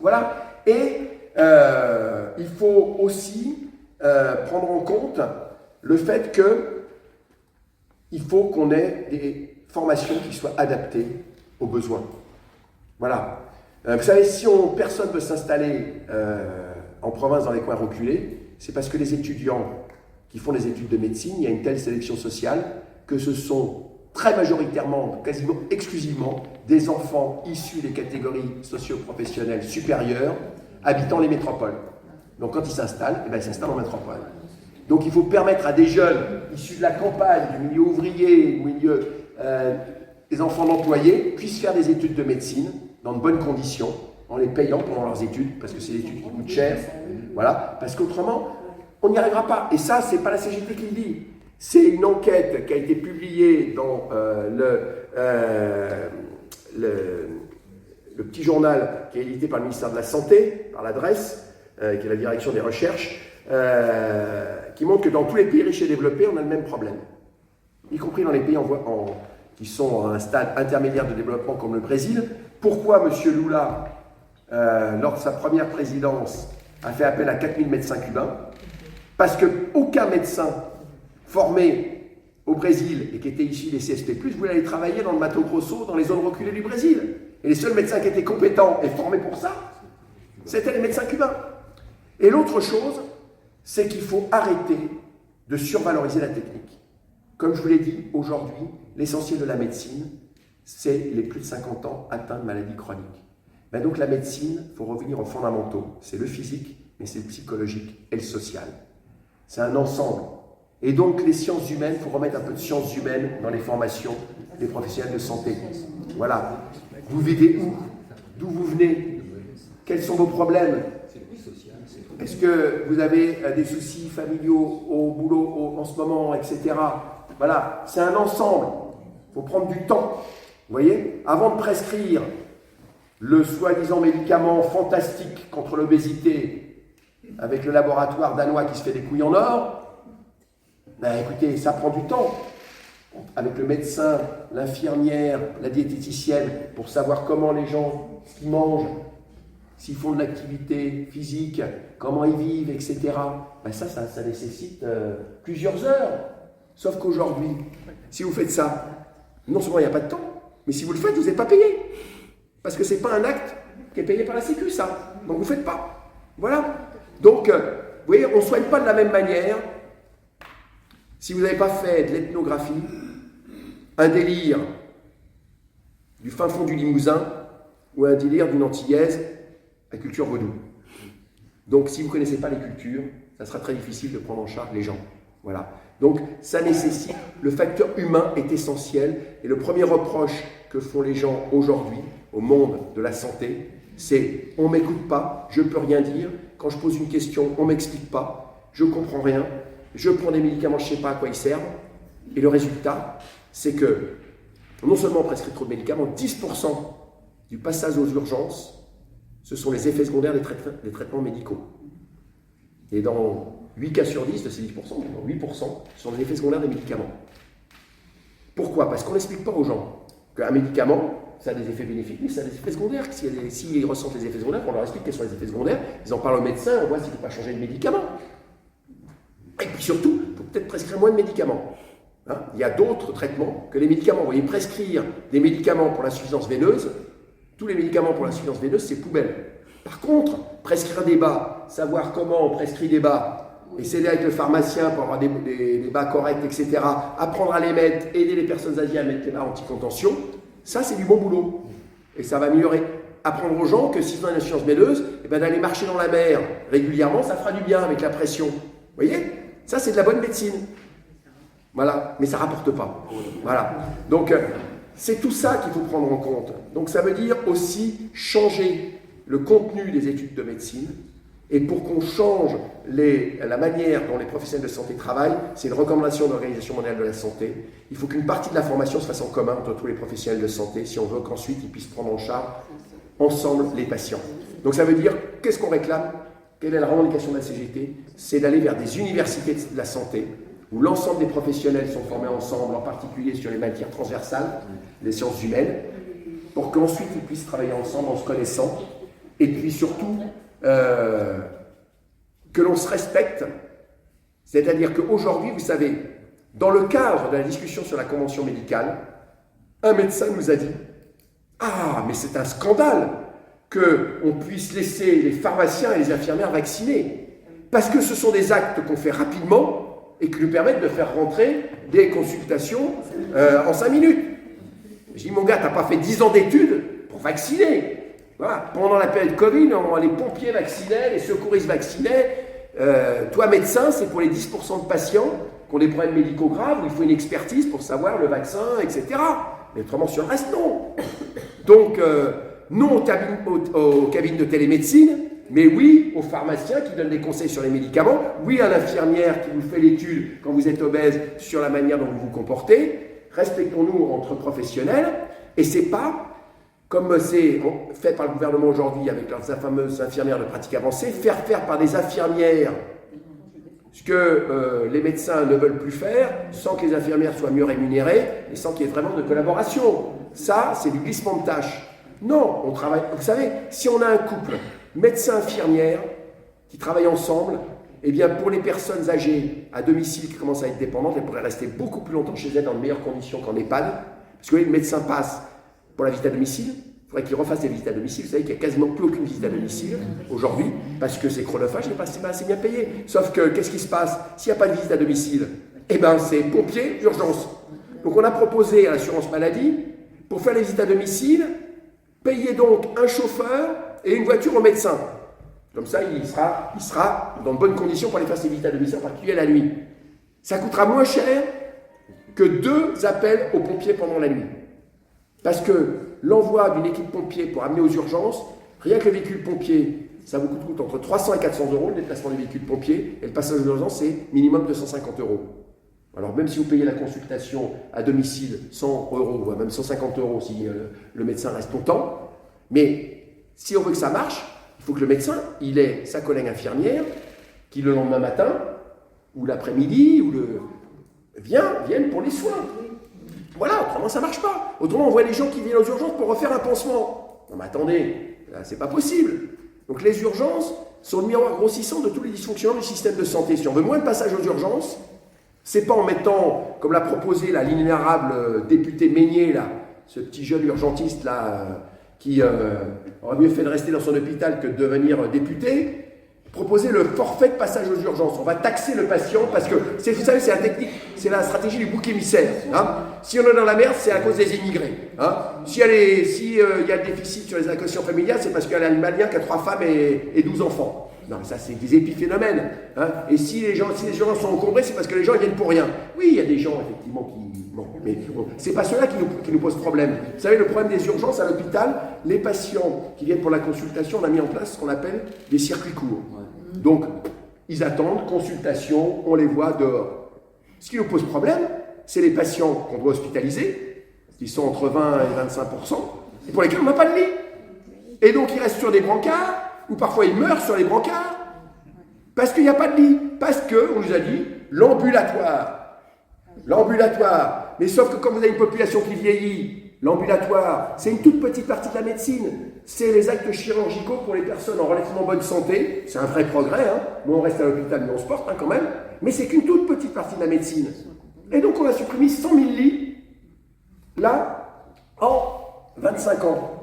Voilà. Et il faut aussi prendre en compte le fait qu'il faut qu'on ait des formations qui soient adaptées aux besoins. Voilà. Vous savez, si personne ne veut s'installer en province dans les coins reculés, c'est parce que les étudiants qui font des études de médecine, il y a une telle sélection sociale que ce sont très majoritairement, quasiment exclusivement, des enfants issus des catégories socio-professionnelles supérieures habitant les métropoles. Donc quand ils s'installent, ils s'installent en métropole. Donc il faut permettre à des jeunes issus de la campagne, du milieu ouvrier, du milieu des enfants d'employés, puissent faire des études de médecine dans de bonnes conditions, en les payant pendant leurs études, parce que c'est des études qui coûtent cher. Voilà, parce qu'autrement, on n'y arrivera pas. Et ça, c'est pas la CGT qui le dit. C'est une enquête qui a été publiée dans le petit journal qui est édité par le ministère de la Santé, par l'adresse, qui est la direction des recherches, qui montre que dans tous les pays riches et développés, on a le même problème. Y compris dans les pays qui sont à un stade intermédiaire de développement comme le Brésil. Pourquoi M. Lula, lors de sa première présidence, a fait appel à 4000 médecins cubains? Parce qu'aucun médecin formé au Brésil et qui était issu des CSP+, voulait aller travailler dans le Mato Grosso, dans les zones reculées du Brésil. Et les seuls médecins qui étaient compétents et formés pour ça, c'était les médecins cubains. Et l'autre chose, c'est qu'il faut arrêter de survaloriser la technique. Comme je vous l'ai dit, aujourd'hui, l'essentiel de la médecine, c'est les plus de 50 ans atteints de maladies chroniques. Donc la médecine, il faut revenir aux fondamentaux. C'est le physique, mais c'est le psychologique et le social. C'est un ensemble. Et donc les sciences humaines, il faut remettre un peu de sciences humaines dans les formations des professionnels de santé. Voilà. Vous vivez où? D'où vous venez? Quels sont vos problèmes? Est-ce que vous avez des soucis familiaux au boulot en ce moment, etc. Voilà, c'est un ensemble. Il faut prendre du temps. Vous voyez? Avant de prescrire le soi-disant médicament fantastique contre l'obésité avec le laboratoire danois qui se fait des couilles en or, écoutez, ça prend du temps. Avec le médecin, l'infirmière, la diététicienne, pour savoir comment les gens mangent, s'ils font de l'activité physique, comment ils vivent, etc. Ça nécessite plusieurs heures. Sauf qu'aujourd'hui, si vous faites ça, non seulement il n'y a pas de temps, mais si vous le faites, vous n'êtes pas payé. Parce que ce n'est pas un acte qui est payé par la Sécu, ça. Donc vous ne faites pas. Voilà. Donc, vous voyez, on ne soigne pas de la même manière. Si vous n'avez pas fait de l'ethnographie, un délire du fin fond du Limousin ou un délire d'une Antillaise, la culture vaudou. Donc, si vous ne connaissez pas les cultures, ça sera très difficile de prendre en charge les gens. Voilà. Donc, ça nécessite, le facteur humain est essentiel. Et le premier reproche que font les gens aujourd'hui au monde de la santé, c'est on ne m'écoute pas, je ne peux rien dire. Quand je pose une question, on ne m'explique pas, je ne comprends rien. Je prends des médicaments, je ne sais pas à quoi ils servent. Et le résultat, c'est que non seulement on prescrit trop de médicaments, 10% du passage aux urgences, ce sont les effets secondaires des traitements médicaux. Et dans 8 cas sur 10 de ces 10%, dans 8%, ce sont les effets secondaires des médicaments. Pourquoi? Parce qu'on n'explique pas aux gens qu'un médicament, ça a des effets bénéfiques, mais ça a des effets secondaires. S'ils ressentent les effets secondaires, on leur explique quels sont les effets secondaires, ils en parlent au médecin, on voit s'il ne faut pas changer de médicament. Et puis surtout, il faut peut-être prescrire moins de médicaments. Hein, il y a d'autres traitements que les médicaments. Vous voyez, prescrire des médicaments pour l'insuffisance veineuse, tous les médicaments pour l'insuffisance veineuse, c'est poubelle. Par contre, prescrire des bas, savoir comment on prescrit des bas, essayer avec le pharmacien pour avoir des bas corrects, etc., apprendre à les mettre, aider les personnes âgées à mettre les bas anti-contention, ça c'est du bon boulot. Et ça va améliorer. Apprendre aux gens que s'ils ont une insuffisance veineuse, eh ben, d'aller marcher dans la mer régulièrement, ça fera du bien avec la pression. Vous voyez? Ça c'est de la bonne médecine. Voilà, mais ça ne rapporte pas. Voilà. Donc, c'est tout ça qu'il faut prendre en compte. Donc, ça veut dire aussi changer le contenu des études de médecine. Et pour qu'on change la manière dont les professionnels de santé travaillent, c'est une recommandation de l'Organisation mondiale de la santé. Il faut qu'une partie de la formation se fasse en commun entre tous les professionnels de santé, si on veut qu'ensuite ils puissent prendre en charge ensemble les patients. Donc, ça veut dire, qu'est-ce qu'on réclame? Quelle est la revendication de la CGT? C'est d'aller vers des universités de la santé, où l'ensemble des professionnels sont formés ensemble, en particulier sur les matières transversales, les sciences humaines, pour qu'ensuite ils puissent travailler ensemble en se connaissant, et puis surtout que l'on se respecte. C'est-à-dire qu'aujourd'hui, vous savez, dans le cadre de la discussion sur la convention médicale, un médecin nous a dit « Ah, mais c'est un scandale qu'on puisse laisser les pharmaciens et les infirmières vacciner, parce que ce sont des actes qu'on fait rapidement, et qui nous permettent de faire rentrer des consultations en 5 minutes. » Je dis, mon gars, t'as pas fait 10 ans d'études pour vacciner. Voilà. Pendant la période Covid, les pompiers vaccinaient, les secouristes vaccinaient. Toi, médecin, c'est pour les 10% de patients qui ont des problèmes médicaux graves, où il faut une expertise pour savoir le vaccin, etc. Mais autrement, sur le reste, non. Donc, non aux cabines de télémédecine, mais oui aux pharmaciens qui donnent des conseils sur les médicaments, oui à l'infirmière qui vous fait l'étude quand vous êtes obèse sur la manière dont vous vous comportez. Respectons-nous entre professionnels, et c'est pas, comme c'est fait par le gouvernement aujourd'hui avec leurs fameuses infirmières de pratique avancée, faire par des infirmières ce que les médecins ne veulent plus faire, sans que les infirmières soient mieux rémunérées, et sans qu'il y ait vraiment de collaboration. Ça, c'est du glissement de tâches. Non, on travaille. Vous savez, si on a un couple médecin-infirmière qui travaillent ensemble, eh bien pour les personnes âgées à domicile qui commencent à être dépendantes, elles pourraient rester beaucoup plus longtemps chez elles dans de meilleures conditions qu'en EHPAD. Parce que oui, le médecin passe pour la visite à domicile, il faudrait qu'il refasse des visites à domicile. Vous savez qu'il n'y a quasiment plus aucune visite à domicile aujourd'hui, parce que c'est chronophage, n'est pas assez bien payé. Sauf que, qu'est-ce qui se passe? S'il n'y a pas de visite à domicile, eh bien c'est pompiers, urgence. Donc on a proposé à l'assurance maladie, pour faire les visites à domicile, payer donc un chauffeur et une voiture au médecin. Comme ça, il sera dans de bonnes conditions pour aller faire ses visites à domicile, en particulier la nuit. Ça coûtera moins cher que 2 appels aux pompiers pendant la nuit. Parce que l'envoi d'une équipe pompier pour amener aux urgences, rien que le véhicule pompier, ça vous coûte entre 300 et 400 euros le déplacement des véhicules pompiers, et le passage aux urgences, c'est minimum 250 euros. Alors même si vous payez la consultation à domicile 100 euros, voire même 150 euros si le médecin reste longtemps, mais si on veut que ça marche, il faut que le médecin, il ait sa collègue infirmière qui le lendemain matin, ou l'après-midi, viennent pour les soins. Voilà, autrement ça ne marche pas. Autrement on voit les gens qui viennent aux urgences pour refaire un pansement. Non mais attendez, là c'est pas possible. Donc les urgences sont le miroir grossissant de tous les dysfonctionnements du système de santé. Si on veut moins de passage aux urgences, c'est pas en mettant, comme l'a proposé la l'inénarrable député Meignet, là, ce petit jeune urgentiste là, qui aurait mieux fait de rester dans son hôpital que de devenir député, proposer le forfait de passage aux urgences. On va taxer le patient parce que, vous savez, c'est la technique, c'est la stratégie du bouc émissaire. Hein. Si on est dans la merde, c'est à cause des immigrés. Hein. S'il y a le déficit sur les allocations familiales, c'est parce qu'il y a un Malien qui a 3 femmes et 12 enfants. Non, mais ça, c'est des épiphénomènes. Hein. Et si les gens sont encombrés, c'est parce que les gens ils viennent pour rien. Oui, il y a des gens, effectivement, qui... Bon, mais bon, c'est pas cela qui nous pose problème. Vous savez, le problème des urgences à l'hôpital, les patients qui viennent pour la consultation, on a mis en place ce qu'on appelle des circuits courts. Donc, ils attendent, consultation, on les voit dehors. Ce qui nous pose problème, c'est les patients qu'on doit hospitaliser, qui sont entre 20 et 25%, et pour lesquels on n'a pas de lit. Et donc ils restent sur des brancards, ou parfois ils meurent sur les brancards, parce qu'il n'y a pas de lit, parce qu'on nous a dit l'ambulatoire. Mais sauf que comme vous avez une population qui vieillit, l'ambulatoire, c'est une toute petite partie de la médecine. C'est les actes chirurgicaux pour les personnes en relativement bonne santé. C'est un vrai progrès, hein. Nous on reste à l'hôpital, mais on se porte quand même. Mais c'est qu'une toute petite partie de la médecine. Et donc on a supprimé 100 000 lits, là, en 25 ans.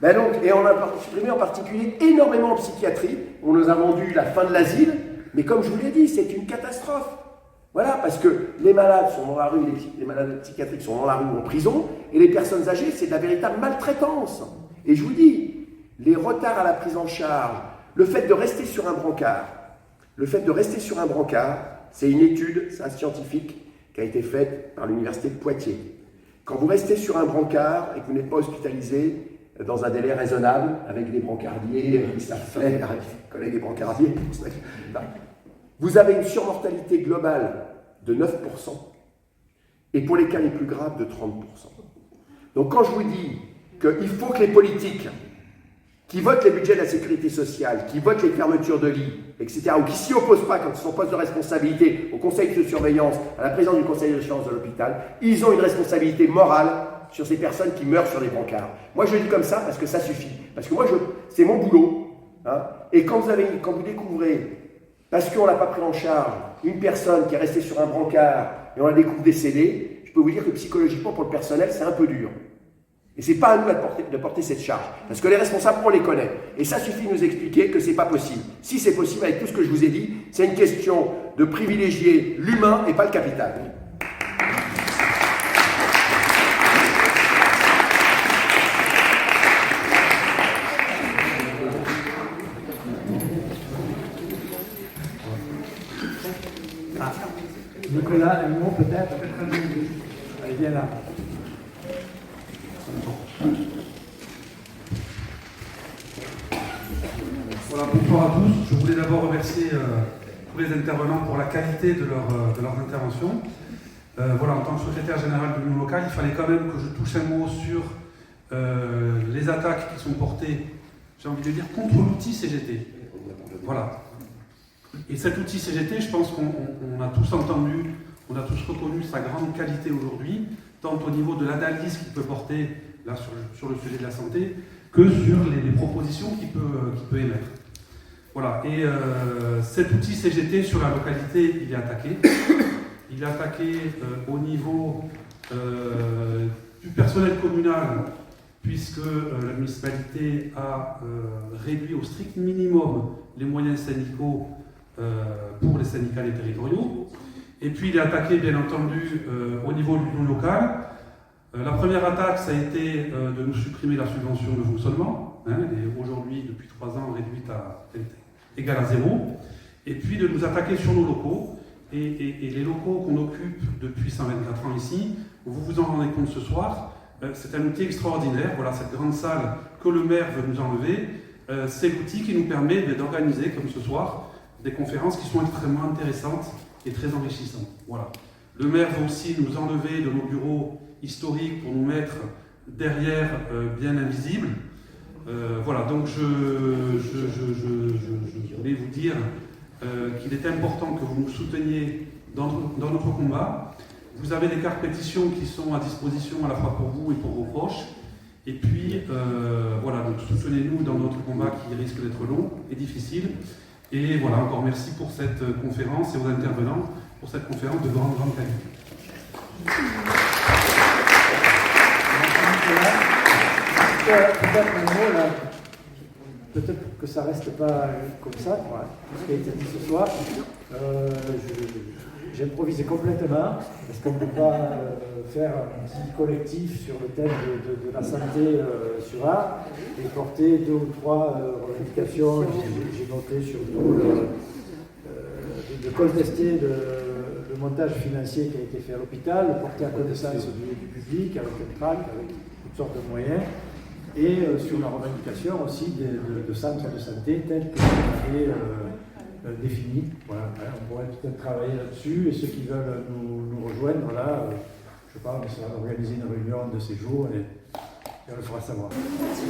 Et on a supprimé en particulier énormément en psychiatrie. On nous a vendu la fin de l'asile, mais comme je vous l'ai dit, c'est une catastrophe. Voilà, parce que les malades sont dans la rue, les malades psychiatriques sont dans la rue ou en prison, et les personnes âgées, c'est de la véritable maltraitance. Et je vous dis, les retards à la prise en charge, le fait de rester sur un brancard, c'est une étude scientifique qui a été faite par l'université de Poitiers. Quand vous restez sur un brancard et que vous n'êtes pas hospitalisé dans un délai raisonnable, avec des brancardiers qui savent faire, avec des collègues des brancardiers, vous avez une surmortalité globale de 9%, et pour les cas les plus graves de 30%. Donc quand je vous dis qu'il faut que les politiques qui votent les budgets de la sécurité sociale, qui votent les fermetures de lits, etc., ou qui ne s'y opposent pas quand ils sont en poste de responsabilité au conseil de surveillance, à la présidence du conseil de surveillance de l'hôpital, ils ont une responsabilité morale sur ces personnes qui meurent sur les brancards. Moi je le dis comme ça parce que ça suffit, parce que moi c'est mon boulot, hein, et quand vous découvrez, parce qu'on n'a pas pris en charge une personne qui est restée sur un brancard et on la découvre décédée, je peux vous dire que psychologiquement pour le personnel c'est un peu dur. Et c'est pas à nous de porter cette charge, parce que les responsables on les connaît. Et ça suffit de nous expliquer que c'est pas possible. Si c'est possible avec tout ce que je vous ai dit, c'est une question de privilégier l'humain et pas le capital. Nicolas, un mot peut-être. Allez, viens là. Voilà, bonsoir à tous. Je voulais d'abord remercier tous les intervenants pour la qualité de leurs interventions. Voilà, en tant que secrétaire général de l'Union locale, il fallait quand même que je touche un mot sur les attaques qui sont portées, j'ai envie de dire, contre l'outil CGT. Voilà. Et cet outil CGT, je pense qu'on a tous entendu, on a tous reconnu sa grande qualité aujourd'hui, tant au niveau de l'analyse qu'il peut porter là, sur le sujet de la santé, que sur les propositions qu'il peut émettre. Voilà. Et cet outil CGT sur la localité, il est attaqué. Il est attaqué au niveau du personnel communal, puisque la municipalité a réduit au strict minimum les moyens syndicaux pour les syndicats et territoriaux. Et puis il est attaqué bien entendu au niveau de l'union locale. La première attaque, ça a été de nous supprimer la subvention de fonctionnement. Elle est aujourd'hui, depuis 3 ans, réduite à égale à 0. Et puis de nous attaquer sur nos locaux. Et les locaux qu'on occupe depuis 124 ans ici, vous vous en rendez compte ce soir, c'est un outil extraordinaire. Voilà, cette grande salle que le maire veut nous enlever, c'est l'outil qui nous permet d'organiser, comme ce soir, des conférences qui sont extrêmement intéressantes et très enrichissantes. Voilà. Le maire va aussi nous enlever de nos bureaux historiques pour nous mettre derrière bien invisibles. Voilà, donc je voulais vous dire qu'il est important que vous nous souteniez dans notre combat. Vous avez des cartes pétitions qui sont à disposition à la fois pour vous et pour vos proches. Et puis, voilà, donc soutenez-nous dans notre combat qui risque d'être long et difficile. Et voilà, encore merci pour cette conférence et aux intervenants pour cette conférence de grande qualité. Peut-être un mot là, peut-être que ça ne reste pas comme ça, ce qui a été dit ce soir. J'improvisais complètement, parce qu'on ne peut pas faire un petit collectif sur le thème de la santé sur Ars et porter 2 ou 3 revendications. J'ai noté surtout de contester le montage financier qui a été fait à l'hôpital, le porter à connaissance du public avec un tract, avec toutes sortes de moyens, et sur la revendication aussi de centres de santé tels que vous avez définis. Voilà, on pourrait peut-être travailler là-dessus, et ceux qui veulent nous rejoindre là, sais pas, on essaiera d'organiser une réunion de ces jours et on le fera savoir. Merci.